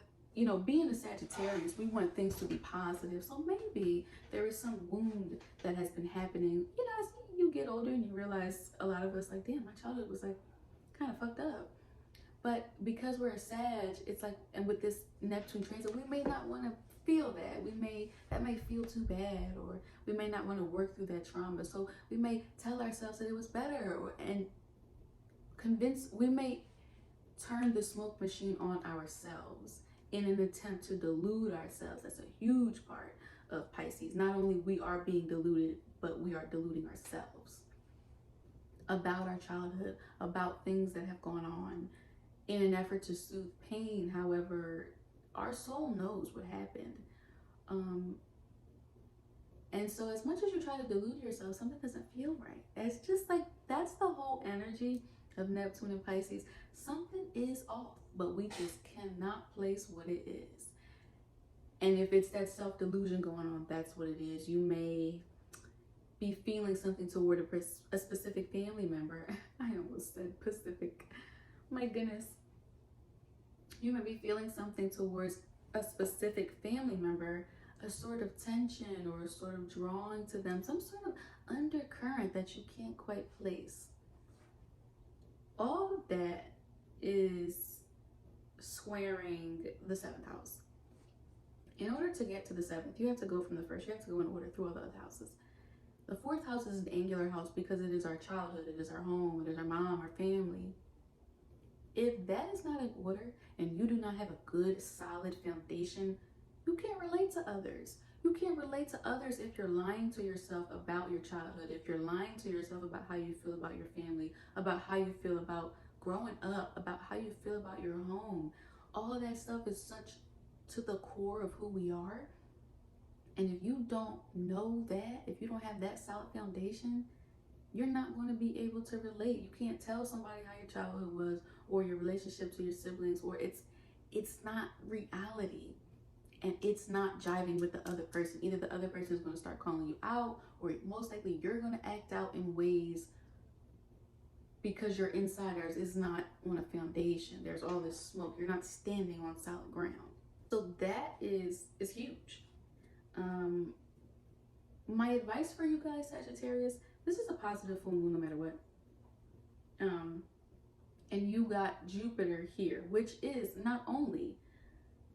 Speaker 1: being a Sagittarius, we want things to be positive. So maybe there is some wound that has been happening, as you get older and you realize, a lot of us like, damn, my childhood was like kind of fucked up. But because we're a Sag, it's like, and with this Neptune transit, we may not want to feel that. That may feel too bad, or we may not want to work through that trauma. So we may tell ourselves that it was better, and we may turn the smoke machine on ourselves in an attempt to delude ourselves. That's a huge part of Pisces. Not only we are being deluded, but we are deluding ourselves about our childhood, about things that have gone on in an effort to soothe pain. However, our soul knows what happened. And so as much as you try to delude yourself, something doesn't feel right. It's just like, that's the whole energy of Neptune and Pisces. Something is off, but we just cannot place what it is. And if it's that self-delusion going on, that's what it is. You may be feeling something toward a specific family member. I almost said Pacific. My goodness. You may be feeling something towards a specific family member, a sort of tension or a sort of drawing to them, some sort of undercurrent that you can't quite place. All of that is squaring the 7th house. In order to get to the 7th, you have to go from the first. You have to go in order through all the other houses. The 4th house is an angular house because it is our childhood, it is our home, it is our mom, our family. If that is not in order and you do not have a good, solid foundation, you can't relate to others. You can't relate to others if you're lying to yourself about your childhood, if you're lying to yourself about how you feel about your family, about how you feel about growing up, about how you feel about your home. All of that stuff is such to the core of who we are. And if you don't know that, if you don't have that solid foundation, you're not going to be able to relate. You can't tell somebody how your childhood was or your relationship to your siblings, or it's not reality. And it's not jiving with the other person. Either the other person is going to start calling you out, or most likely you're going to act out in ways because your insiders is not on a foundation. There's all this smoke. You're not standing on solid ground. So that is huge. My advice for you guys, Sagittarius, this is a positive full moon no matter what. And you got Jupiter here, which is not only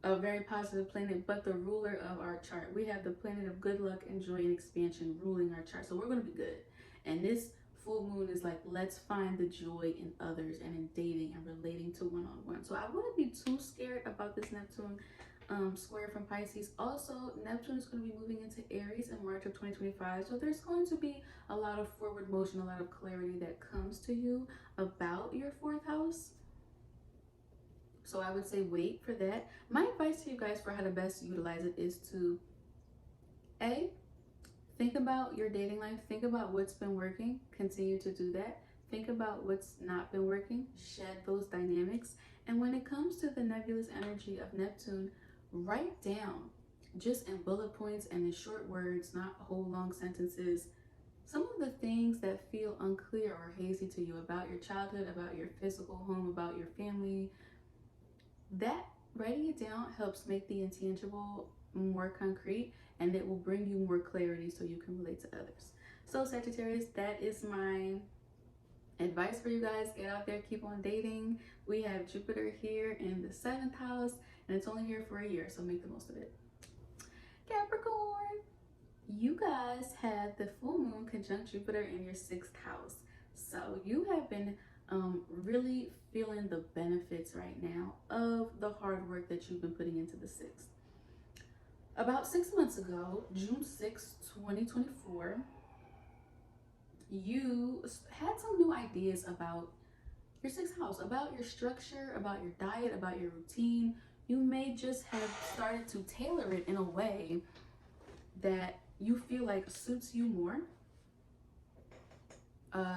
Speaker 1: a very positive planet, but the ruler of our chart. We have the planet of good luck and joy and expansion ruling our chart. So we're going to be good. And this full moon is like, let's find the joy in others and in dating and relating to one-on-one. So I wouldn't be too scared about this Neptune square from Pisces. Also, Neptune is going to be moving into Aries in March of 2025. So there's going to be a lot of forward motion, a lot of clarity that comes to you about your 4th house. So I would say wait for that. My advice to you guys for how to best utilize it is to think about your dating life. Think about what's been working. Continue to do that. Think about what's not been working. Shed those dynamics. And when it comes to the nebulous energy of Neptune, write down, just in bullet points and in short words, not whole long sentences, some of the things that feel unclear or hazy to you about your childhood, about your physical home, about your family. That writing it down helps make the intangible more concrete, and it will bring you more clarity so you can relate to others. So Sagittarius, that is my advice for you guys. Get out there, keep on dating. We have Jupiter here in the 7th house, and it's only here for a year, so make the most of it. Capricorn, you guys have the full moon conjunct Jupiter in your 6th house. So you have been really feeling the benefits right now of the hard work that you've been putting into the 6th. About 6 months ago, June 6, 2024, you had some new ideas about your 6th house, about your structure, about your diet, about your routine. You may just have started to tailor it in a way that you feel like suits you more.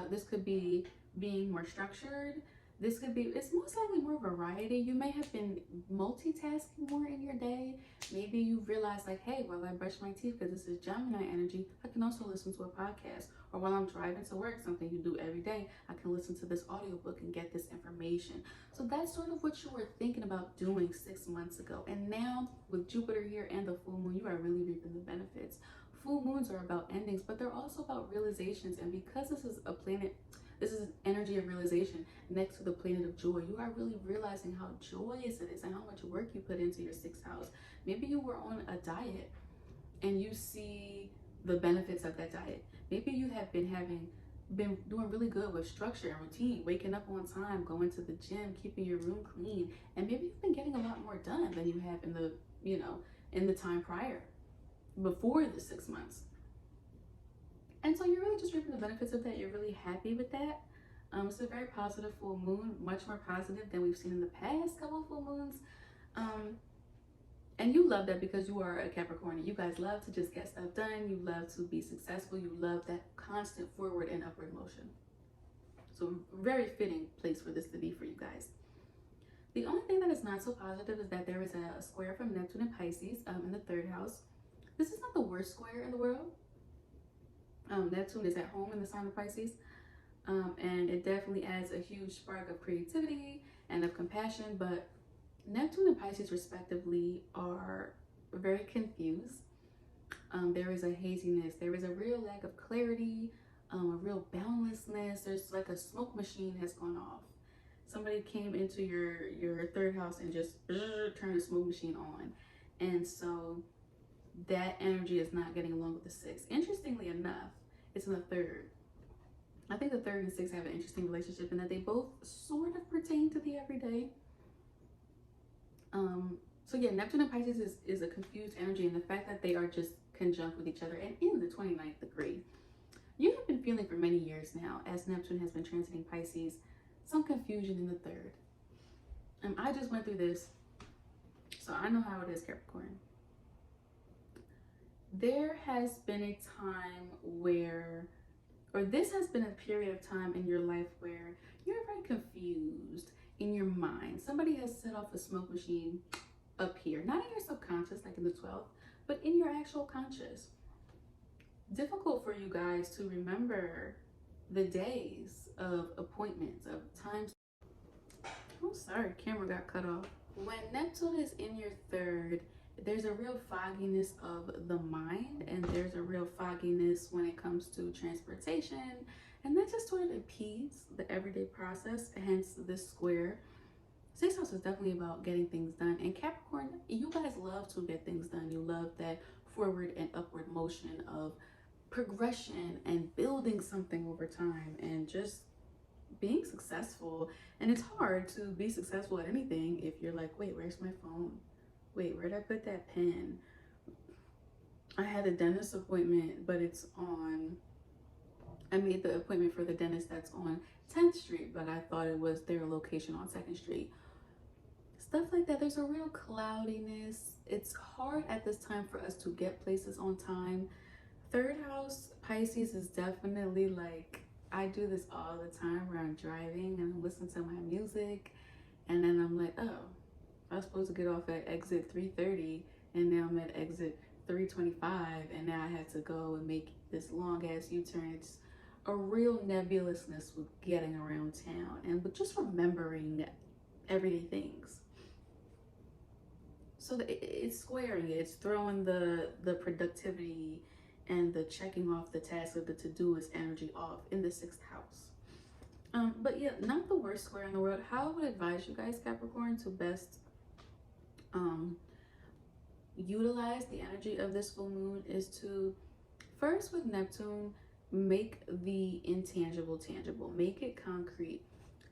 Speaker 1: This could be being more structured. This could be, it's most likely more variety. You may have been multitasking more in your day. Maybe you realize like, hey, while I brush my teeth, because this is Gemini energy, I can also listen to a podcast. Or while I'm driving to work, something you do every day, I can listen to this audiobook and get this information. So that's sort of what you were thinking about doing 6 months ago. And now with Jupiter here and the full moon, you are really reaping the benefits. Full moons are about endings, but they're also about realizations. And because this is a planet, this is energy of realization next to the planet of joy, you are really realizing how joyous it is and how much work you put into your 6th house. Maybe you were on a diet and you see the benefits of that diet. Maybe you have been doing really good with structure and routine, waking up on time, going to the gym, keeping your room clean, and maybe you've been getting a lot more done than you have in the, in the time prior, before the 6 months. And so you're really just reaping the benefits of that. You're really happy with that. It's a very positive full moon, much more positive than we've seen in the past couple of full moons. And you love that because you are a Capricorn. You guys love to just get stuff done. You love to be successful. You love that constant forward and upward motion. So very fitting place for this to be for you guys. The only thing that is not so positive is that there is a square from Neptune and Pisces in the third house. This is not the worst square in the world. Neptune is at home in the sign of Pisces. And it definitely adds a huge spark of creativity and of compassion, but Neptune and Pisces respectively are very confused. There is a haziness, there is a real lack of clarity, a real boundlessness. There's like a smoke machine has gone off. Somebody came into your third house and just turned the smoke machine on. And so that energy is not getting along with the sixth. Interestingly enough, it's in the third. I think the third and sixth have an interesting relationship in that they both sort of pertain to the everyday. So yeah, Neptune and Pisces is a confused energy, and the fact that they are just conjunct with each other and in the 29th degree. You have been feeling for many years now, as Neptune has been transiting Pisces, some confusion in the third. And I just went through this, so I know how it is, Capricorn. There has been a time where, or this has been a period of time in your life where you're very confused in your mind. Somebody has set off a smoke machine up here, not in your subconscious like in the 12th, but in your actual conscious. Difficult for you guys to remember the days of appointments, of times. Oh, sorry, camera got cut off. When Neptune is in your third, there's a real fogginess of the mind, and there's a real fogginess when it comes to transportation, and that just sort of impedes the everyday process, hence this square. Sixth house is definitely about getting things done, and Capricorn, you guys love to get things done. You love that forward and upward motion of progression and building something over time and just being successful. And it's hard to be successful at anything if you're like, wait, where's my phone? Wait, where'd I put that pen? I had a dentist appointment, but it's on, I made the appointment for the dentist that's on 10th Street, but I thought it was their location on 2nd Street. Stuff like that. There's a real cloudiness. It's hard at this time for us to get places on time. Third house, Pisces, is definitely like, I do this all the time where I'm driving and I'm listening to my music, and then I'm like, oh, I was supposed to get off at exit 330 and now I'm at exit 325, and now I had to go and make this long ass U-turn. It's a real nebulousness with getting around town and but just remembering everyday things. So it's squaring it. It's throwing the productivity and the checking off the task of the to-doist energy off in the 6th house. But yeah, not the worst square in the world. How I would advise you guys, Capricorn, to best utilize the energy of this full moon is to first, with Neptune, make the intangible tangible, make it concrete.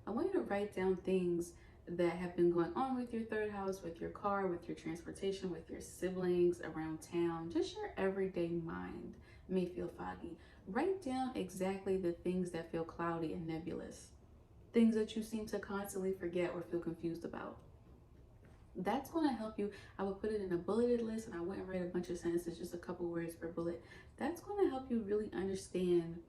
Speaker 1: I want you to write down things that have been going on with your third house, with your car, with your transportation, with your siblings, around town. Just your everyday mind may feel foggy. Write down exactly the things that feel cloudy and nebulous, things that you seem to constantly forget or feel confused about. That's going to help you. I would put it in a bulleted list, and I wouldn't write a bunch of sentences, just a couple words per bullet. That's going to help you really understand,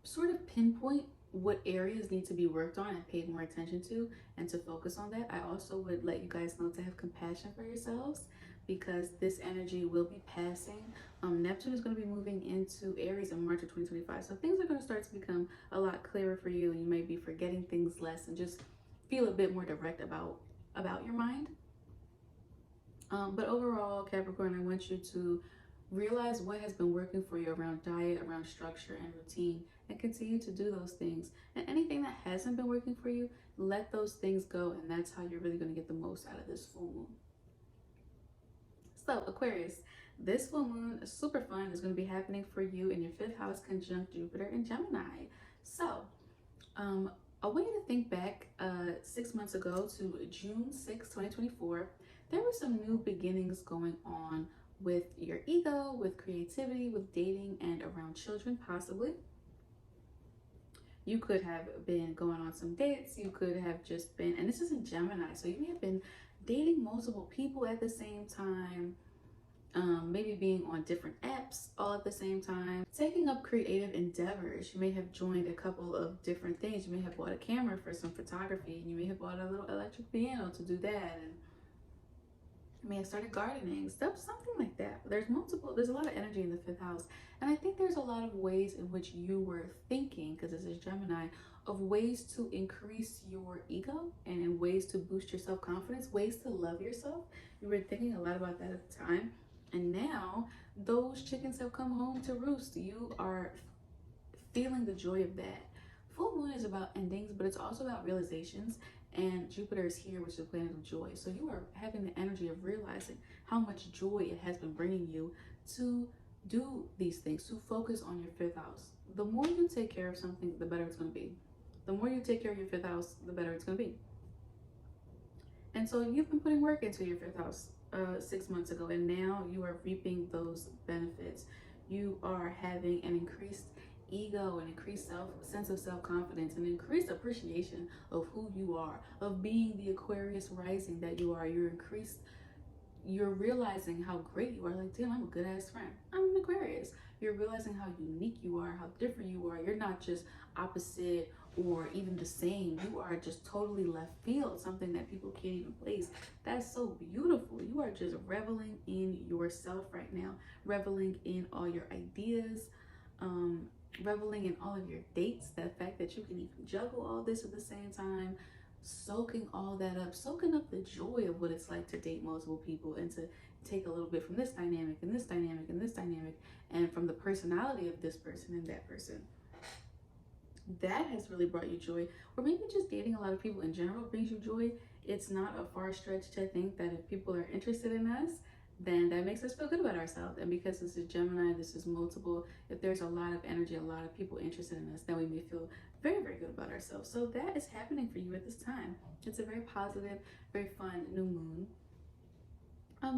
Speaker 1: sort of pinpoint what areas need to be worked on and paid more attention to, and to focus on that. I also would let you guys know to have compassion for yourselves, because this energy will be passing. Neptune is going to be moving into Aries in March of 2025. So things are going to start to become a lot clearer for you. You may be forgetting things less and just feel a bit more direct about your mind. But overall, Capricorn, I want you to realize what has been working for you around diet, around structure and routine, and continue to do those things. And anything that hasn't been working for you, let those things go, and that's how you're really going to get the most out of this full moon. So Aquarius, this full moon is super fun. It's going to be happening for you in your 5th house conjunct Jupiter and Gemini. So I want you to think back 6 months ago to June 6, 2024. There were some new beginnings going on with your ego, with creativity, with dating, and around children, possibly. You could have been going on some dates. You could have just been, and this is in Gemini, so you may have been dating multiple people at the same time, maybe being on different apps all at the same time, taking up creative endeavors. You may have joined a couple of different things. You may have bought a camera for some photography, and you may have bought a little electric piano to do that, and you may have started gardening, stuff, something like that. There's a lot of energy in the fifth house. And I think there's a lot of ways in which you were thinking, because this is Gemini, of ways to increase your ego and in ways to boost your self-confidence, ways to love yourself. You were thinking a lot about that at the time. And now those chickens have come home to roost. You are feeling the joy of that. Full moon is about endings, but it's also about realizations. And Jupiter is here, which is the planet of joy. So you are having the energy of realizing how much joy it has been bringing you to do these things, to focus on your fifth house. The more you take care of something, the better it's going to be. The more you take care of your fifth house, the better it's going to be. And so you've been putting work into your fifth house 6 months ago, and now you are reaping those benefits. You are having an increased ego, an increased sense of self-confidence, an increased appreciation of who you are, of being the Aquarius rising that you are. You're realizing how great you are. Like, damn, I'm a good ass friend. I'm an Aquarius. You're realizing how unique you are, how different you are. You're not just opposite or even the same. You are just totally left field, something that people can't even place. That's so beautiful. You are just reveling in yourself right now, reveling in all your ideas, reveling in all of your dates, the fact that you can even juggle all this at the same time, soaking all that up, soaking up the joy of what it's like to date multiple people and to take a little bit from this dynamic and this dynamic and this dynamic and from the personality of this person and that person. That has really brought you joy. Or maybe just dating a lot of people in general brings you joy. It's not a far stretch to think that if people are interested in us, then that makes us feel good about ourselves. And because this is Gemini, this is multiple, if there's a lot of energy, a lot of people interested in us, then we may feel very, very good about ourselves. So that is happening for you at this time. It's a very positive, very fun new moon.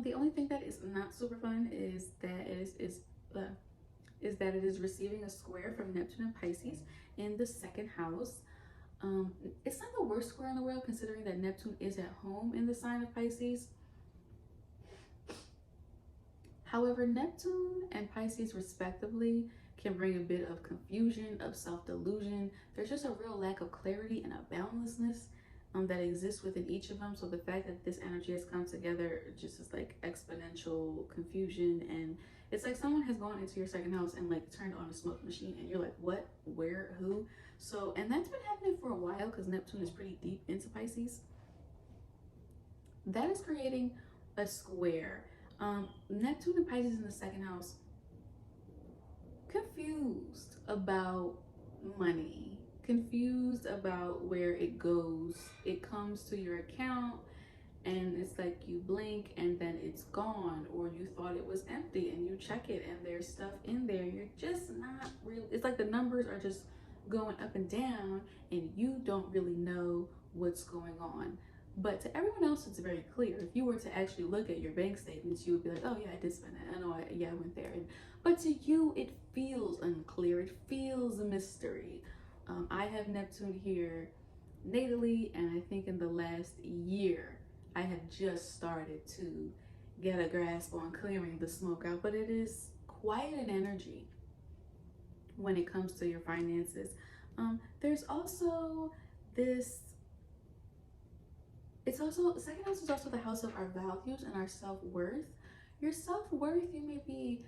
Speaker 1: The only thing that is not super fun is that it is receiving a square from Neptune and Pisces in the second house. It's not the worst square in the world, considering that Neptune is at home in the sign of Pisces. However, Neptune and Pisces respectively can bring a bit of confusion, of self-delusion. There's just a real lack of clarity and a boundlessness that exists within each of them. So the fact that this energy has come together just is like exponential confusion, and it's like someone has gone into your second house and like turned on a smoke machine and you're like, what, where, who? So, and that's been happening for a while because Neptune is pretty deep into Pisces. That is creating a square. Neptune and Pisces in the second house, confused about money, confused about where it goes. It comes to your account and it's like you blink and then it's gone, or you thought it was empty and you check it and there's stuff in there. You're just not really, it's like the numbers are just going up and down and you don't really know what's going on. But to everyone else, it's very clear. If you were to actually look at your bank statements, you would be like, oh yeah, I did spend that. I know, I went there. But to you, it feels unclear. It feels a mystery. I have Neptune here natally, and I think in the last year, I have just started to get a grasp on clearing the smoke out. But it is quite an energy when it comes to your finances. There's also this, second house is also the house of our values and our self-worth. Your self-worth, you may be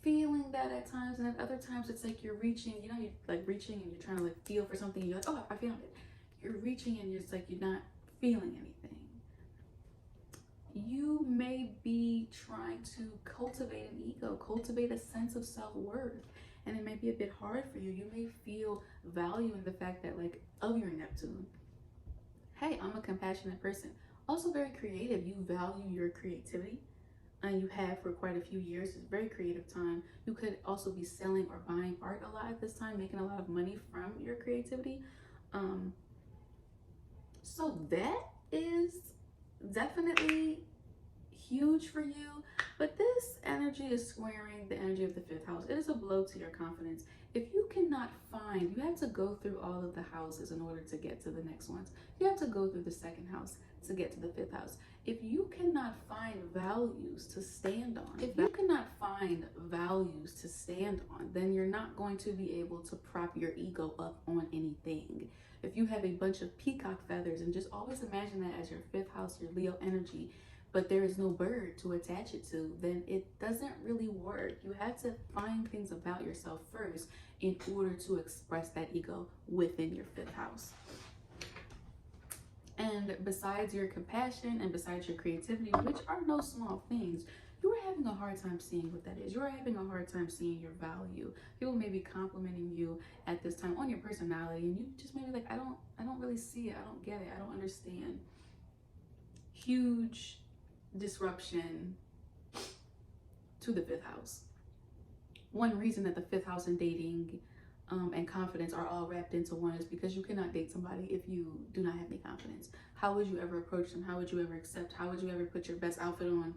Speaker 1: feeling that at times, and at other times it's like you're reaching, you know, you're like reaching and you're trying to like feel for something and you're like, oh, I found it. You're reaching and it's like you're not feeling anything. You may be trying to cultivate an ego, cultivate a sense of self-worth, and it may be a bit hard for you. You may feel value in the fact that, like, of your Neptune, hey, I'm a compassionate person. Also very creative. You value your creativity, and you have for quite a few years. It's a very creative time. You could also be selling or buying art a lot at this time, making a lot of money from your creativity. So that is definitely huge for you. But this energy is squaring the energy of the fifth house. It is a blow to your confidence. If you cannot find, you have to go through all of the houses in order to get to the next ones. You have to go through the second house. to get to the 5th house. If you cannot find values to stand on, then you're not going to be able to prop your ego up on anything. If you have a bunch of peacock feathers, and just always imagine that as your 5th house, your Leo energy, but there is no bird to attach it to, then it doesn't really work. You have to find things about yourself first in order to express that ego within your 5th house. And besides your compassion and besides your creativity, which are no small things, you are having a hard time seeing what that is. You're having a hard time seeing your value. People may be complimenting you at this time on your personality, and you just may be like, I don't really see it. I don't get it. I don't understand. Huge disruption to the 5th house. One reason that the 5th house and dating and confidence are all wrapped into one is because you cannot date somebody if you do not have any confidence. How would you ever approach them? How would you ever accept? How would you ever put your best outfit on?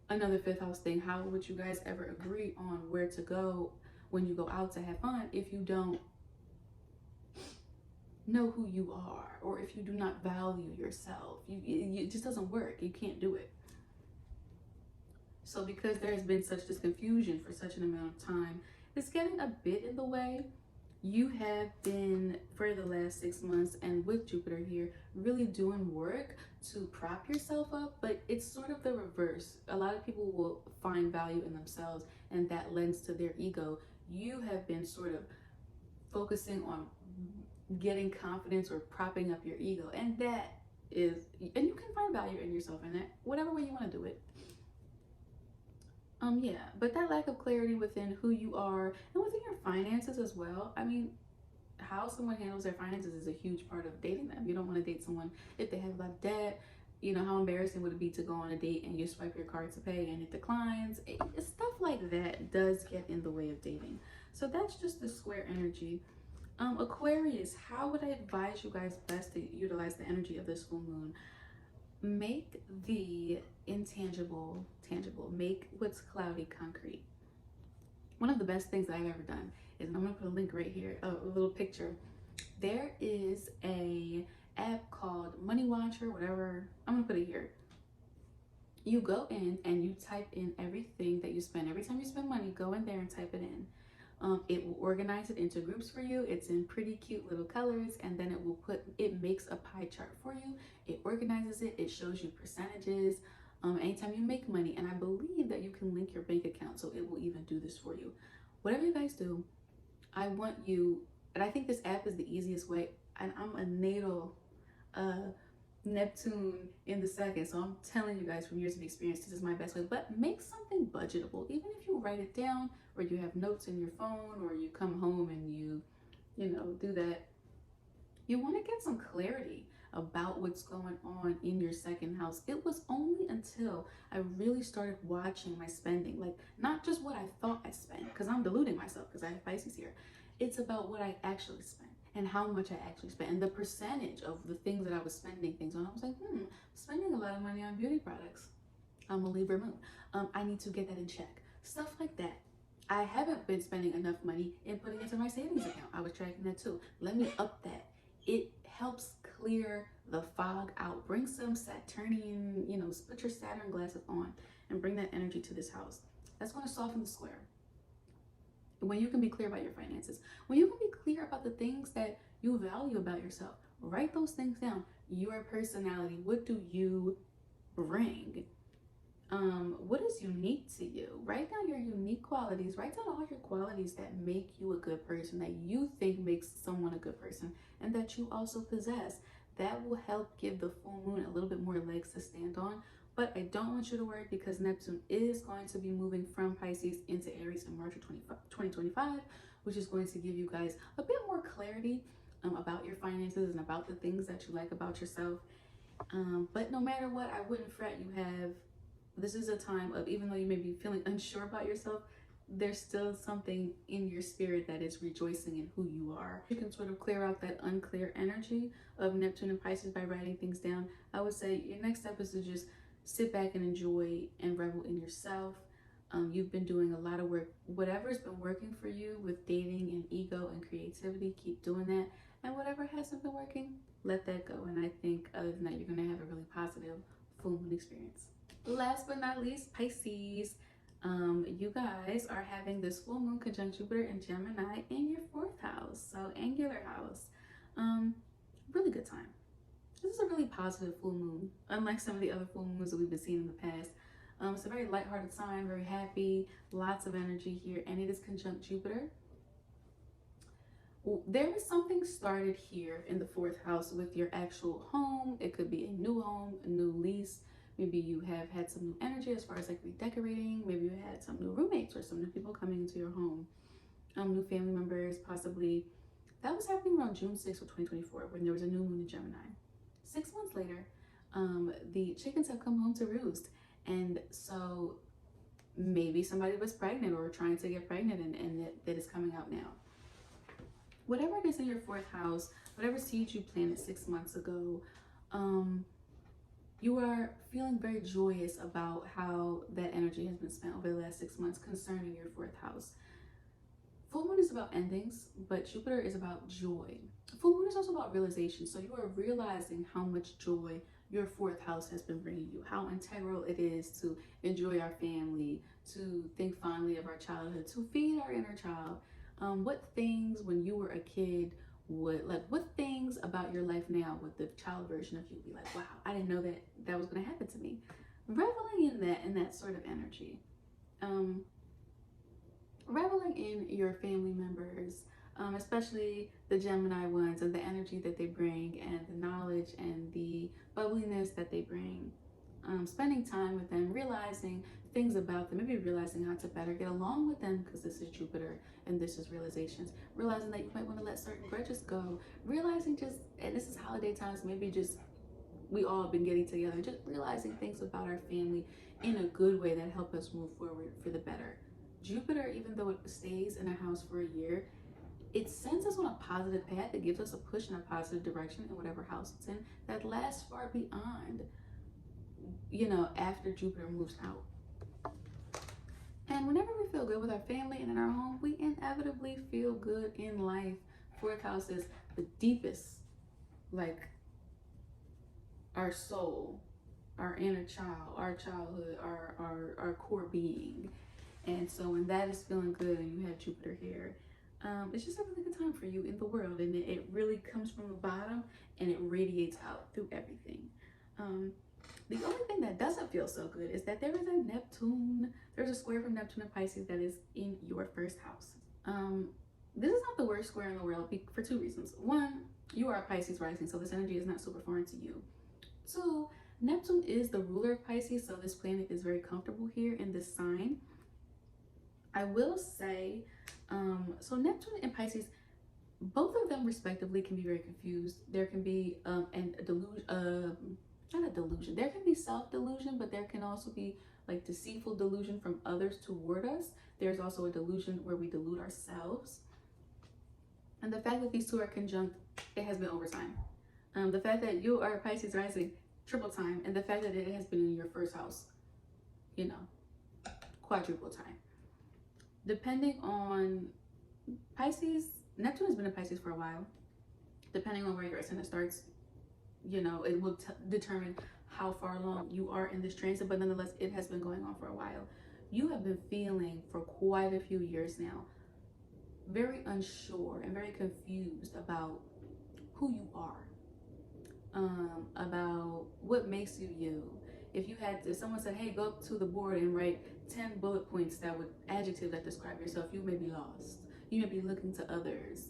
Speaker 1: Another 5th house thing, how would you guys ever agree on where to go when you go out to have fun if you don't know who you are, or if you do not value yourself? It just doesn't work. You can't do it. So because there's been such this confusion for such an amount of time, it's getting a bit in the way. You have been, for the last 6 months, and with Jupiter here, really doing work to prop yourself up, but it's sort of the reverse. A lot of people will find value in themselves, and that lends to their ego. You have been sort of focusing on getting confidence or propping up your ego, and that is, and you can find value in yourself in that, whatever way you want to do it. Yeah, but that lack of clarity within who you are and within your finances as well. I mean, how someone handles their finances is a huge part of dating them. You don't want to date someone if they have a lot of debt. You know, how embarrassing would it be to go on a date and you swipe your card to pay and it declines? Stuff like that does get in the way of dating. So that's just the square energy. Aquarius, how would I advise you guys best to utilize the energy of this full moon? Make the intangible tangible. Make what's cloudy concrete. One of the best things that I've ever done is, and I'm gonna put a link right here, a little picture. There is a app called Money Watcher, whatever. I'm gonna put it here. You go in and you type in everything that you spend. Every time you spend money, go in there and type it in. It will organize it into groups for you. It's in pretty cute little colors, and then it makes a pie chart for you. It organizes it. It shows you percentages. Anytime you make money, and I believe that you can link your bank account, so it will even do this for you. Whatever you guys do, I want you, and I think this app is the easiest way, and I'm a natal Neptune in the 2nd, so I'm telling you guys from years of experience, this is my best way. But make something budgetable. Even if you write it down, or you have notes in your phone, or you come home and you do that, you want to get some clarity about what's going on in your 2nd house. It was only until I really started watching my spending, like not just what I thought I spent, because I'm deluding myself because I have Pisces here. It's about what I actually spent and how much I actually spent and the percentage of the things that I was spending things on. I was like, spending a lot of money on beauty products. I'm a Libra moon. I need to get that in check. Stuff like that. I haven't been spending enough money in putting into my savings account. I was tracking that too. Let me up that. It helps clear the fog out. Bring some Saturnian, put your Saturn glasses on and bring that energy to this house. That's going to soften the square. When you can be clear about your finances, when you can be clear about the things that you value about yourself, write those things down. Your personality, what do you bring? What is unique to you? Write down your unique qualities. Write down all your qualities that make you a good person, that you think makes someone a good person, and that you also possess. That will help give the full moon a little bit more legs to stand on. But I don't want you to worry, because Neptune is going to be moving from Pisces into Aries in March of 2025, which is going to give you guys a bit more clarity about your finances and about the things that you like about yourself. But no matter what, I wouldn't fret. This is a time of, even though you may be feeling unsure about yourself, there's still something in your spirit that is rejoicing in who you are. You can sort of clear out that unclear energy of Neptune and Pisces by writing things down. I would say your next step is to just sit back and enjoy and revel in yourself. You've been doing a lot of work. Whatever's been working for you with dating and ego and creativity, keep doing that. And whatever hasn't been working, let that go. And I think other than that, you're going to have a really positive full moon experience. Last but not least, Pisces. You guys are having this full moon conjunct Jupiter and Gemini in your 4th house, so angular house. Really good time. This is a really positive full moon, unlike some of the other full moons that we've been seeing in the past. It's a very lighthearted sign, very happy, lots of energy here, and it is conjunct Jupiter. There was something started here in the 4th house with your actual home. It could be a new home, a new lease. Maybe you have had some new energy as far as like redecorating. Maybe you had some new roommates or some new people coming into your home. New family members, possibly. That was happening around June 6th of 2024 when there was a new moon in Gemini. 6 months later, the chickens have come home to roost. And so maybe somebody was pregnant or trying to get pregnant and that is coming out now. Whatever it is in your 4th house, whatever seeds you planted 6 months ago, you are feeling very joyous about how that energy has been spent over the last 6 months concerning your 4th house. Full moon is about endings, but Jupiter is about joy. Full moon is also about realization. So you are realizing how much joy your 4th house has been bringing you, how integral it is to enjoy our family, to think fondly of our childhood, to feed our inner child. What things when you were a kid what things about your life now would the child version of you be like, wow, I didn't know that was going to happen to me. Reveling in that sort of energy. Reveling in your family members, especially the Gemini ones, and the energy that they bring and the knowledge and the bubbliness that they bring. Spending time with them, realizing things about them, maybe realizing how to better get along with them because this is Jupiter and this is realizations. Realizing that you might want to let certain grudges go. Realizing and this is holiday times, maybe just we all have been getting together, just realizing things about our family in a good way that help us move forward for the better. Jupiter, even though it stays in a house for a year, it sends us on a positive path. It gives us a push in a positive direction in whatever house it's in that lasts far beyond, after Jupiter moves out. And whenever we feel good with our family and in our home, we inevitably feel good in life. 4th house is the deepest, like our soul, our inner child, our childhood, our core being. And so when that is feeling good and you have Jupiter here, it's just a really good time for you in the world. And it really comes from the bottom and it radiates out through everything. The only thing that doesn't feel so good is that there is a Neptune. There's a square from Neptune and Pisces that is in your 1st house. This is not the worst square in the world for 2 reasons. 1, you are a Pisces rising, so this energy is not super foreign to you. 2, Neptune is the ruler of Pisces, so this planet is very comfortable here in this sign. I will say, so Neptune and Pisces, both of them respectively can be very confused. There can be a delusion, not a delusion. There can be self-delusion, but there can also be like deceitful delusion from others toward us. There's also a delusion where we delude ourselves. And the fact that these two are conjunct, it has been over time. The fact that you are Pisces rising, triple time, and the fact that it has been in your 1st house, quadruple time. Depending on Pisces, Neptune has been in Pisces for a while. Depending on where your ascendant starts, it will determine how far along you are in this transit, but nonetheless, it has been going on for a while. You have been feeling for quite a few years now, very unsure and very confused about who you are, about what makes you you. If someone said, hey, go up to the board and write 10 bullet points adjectives that describe yourself, you may be lost. You may be looking to others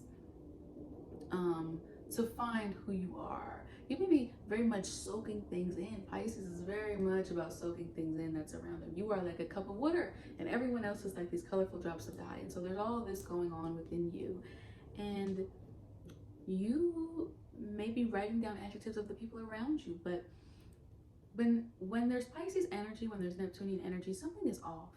Speaker 1: to find who you are. You may be very much soaking things in. Pisces is very much about soaking things in that's around them. You are like a cup of water and everyone else is like these colorful drops of dye. And so there's all this going on within you. And you may be writing down adjectives of the people around you, but when there's Pisces energy, when there's Neptunian energy, something is off.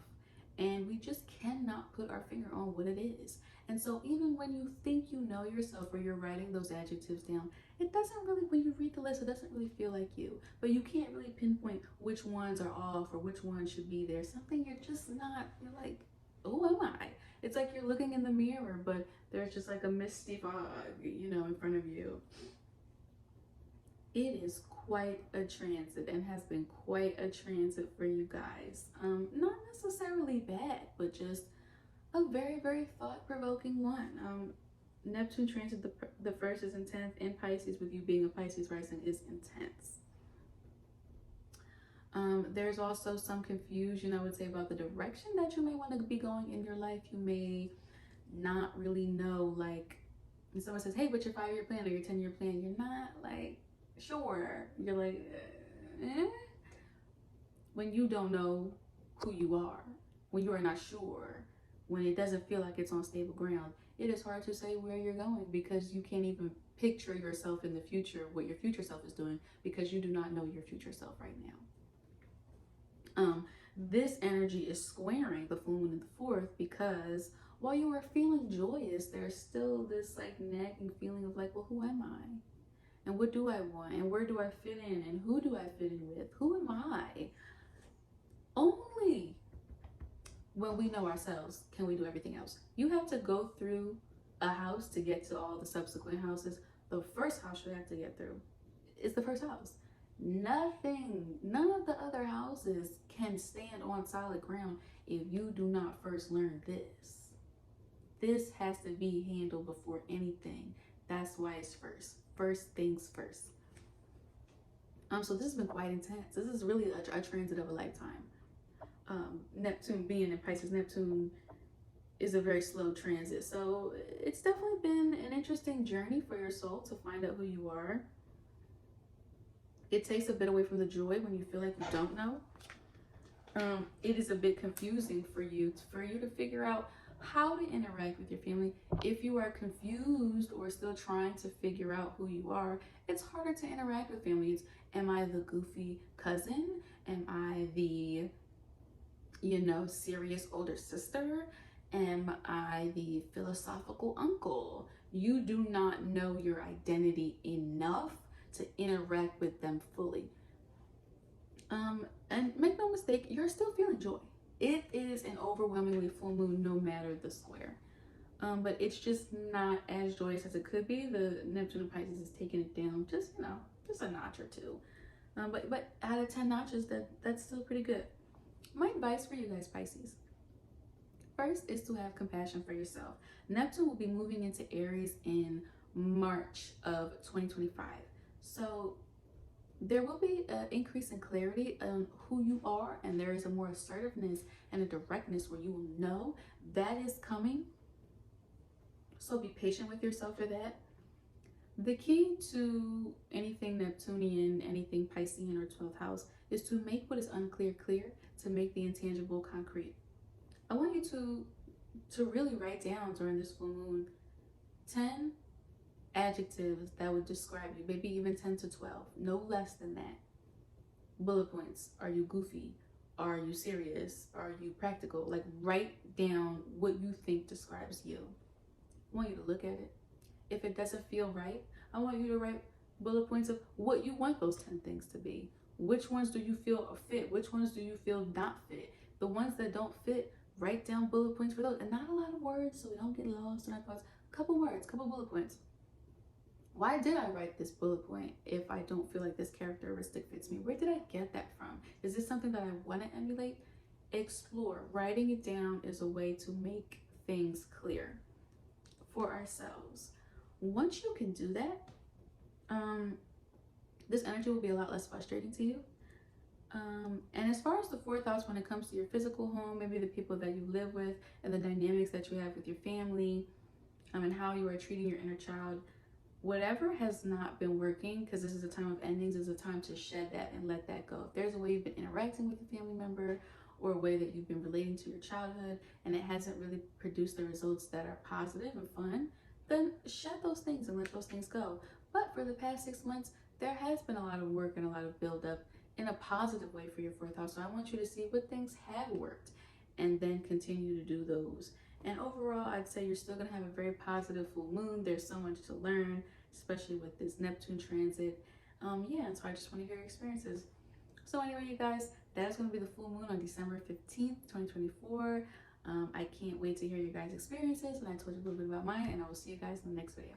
Speaker 1: And we just cannot put our finger on what it is. And so even when you think you know yourself or you're writing those adjectives down, it doesn't really, when you read the list, it doesn't really feel like you. But you can't really pinpoint which ones are off or which ones should be there. Something you're just not, you're like, who am I? It's like you're looking in the mirror, but there's just like a misty fog, you know, in front of you. It is quite a transit and has been quite a transit for you guys. Not necessarily bad, but just a very, very thought-provoking one. Neptune transit, the first is intense in Pisces, with you being a Pisces rising, is intense. There's also some confusion, I would say, about the direction that you may want to be going in your life. You may not really know, like, when someone says, hey, what's your 5-year plan or your 10-year plan? You're not like sure. You're like, eh? When you don't know who you are, when you are not sure, when it doesn't feel like it's on stable ground, it is hard to say where you're going, because you can't even picture yourself in the future, what your future self is doing, because you do not know your future self right now. This energy is squaring the full moon in the fourth, because while you are feeling joyous, there's still this like nagging feeling of like, well, who am I? And what do I want? And where do I fit in? And who do I fit in with? Who am I? Only when we know ourselves can we do everything else. You have to go through a house to get to all the subsequent houses. The first house you have to get through is the first house. None of the other houses can stand on solid ground if you do not first learn this. This has to be handled before anything. That's why it's first. First things first. So this has been quite intense. This is really a transit of a lifetime. Neptune being in Pisces, Neptune is a very slow transit. So it's definitely been an interesting journey for your soul to find out who you are. It takes a bit away from the joy when you feel like you don't know. It is a bit confusing for you to figure out how to interact with your family. If you are confused or still trying to figure out who you are, it's harder to interact with family. It's, am I the goofy cousin? Am I the, you know, serious older sister? Am I the philosophical uncle? You do not know your identity enough to interact with them fully. And make no mistake, you're still feeling joy. It is an overwhelmingly full moon no matter the square. But it's just not as joyous as it could be. The Neptune and Pisces is taking it down just, you know, just a notch or two. But out of 10 notches, that's still pretty good. My advice for you guys, Pisces, first is to have compassion for yourself. Neptune will be moving into Aries in March of 2025. So there will be an increase in clarity on who you are, and there is a more assertiveness and a directness where you will know that is coming. So be patient with yourself for that. The key to anything Neptunian, anything Piscean or 12th house, is to make what is unclear clear, to make the intangible concrete. I want you to really write down during this full moon 10 adjectives that would describe you, maybe even 10 to 12, no less than that. Bullet points. Are you goofy? Are you serious? Are you practical? Like, write down what you think describes you. I want you to look at it. If it doesn't feel right, I want you to write bullet points of what you want those 10 things to be. Which ones do you feel fit? Which ones do you feel not fit? The ones that don't fit, write down bullet points for those. And not a lot of words so we don't get lost in our thoughts. A couple words, couple bullet points. Why did I write this bullet point if I don't feel like this characteristic fits me? Where did I get that from? Is this something that I want to emulate? Explore. Writing it down is a way to make things clear for ourselves. Once you can do that, this energy will be a lot less frustrating to you. And as far as the fourth house, when it comes to your physical home, maybe the people that you live with and the dynamics that you have with your family, and how you are treating your inner child, whatever has not been working, because this is a time of endings, is a time to shed that and let that go. If there's a way you've been interacting with a family member, or a way that you've been relating to your childhood and it hasn't really produced the results that are positive and fun, then shed those things and let those things go. But for the past 6 months, there has been a lot of work and a lot of buildup in a positive way for your fourth house. So I want you to see what things have worked and then continue to do those. And overall, I'd say you're still gonna have a very positive full moon. There's so much to learn, especially with this Neptune transit. Yeah, and so I just want to hear your experiences. So anyway, you guys, that's going to be the full moon on December 15th, 2024. I can't wait to hear your guys' experiences, and I told you a little bit about mine, and I will see you guys in the next video.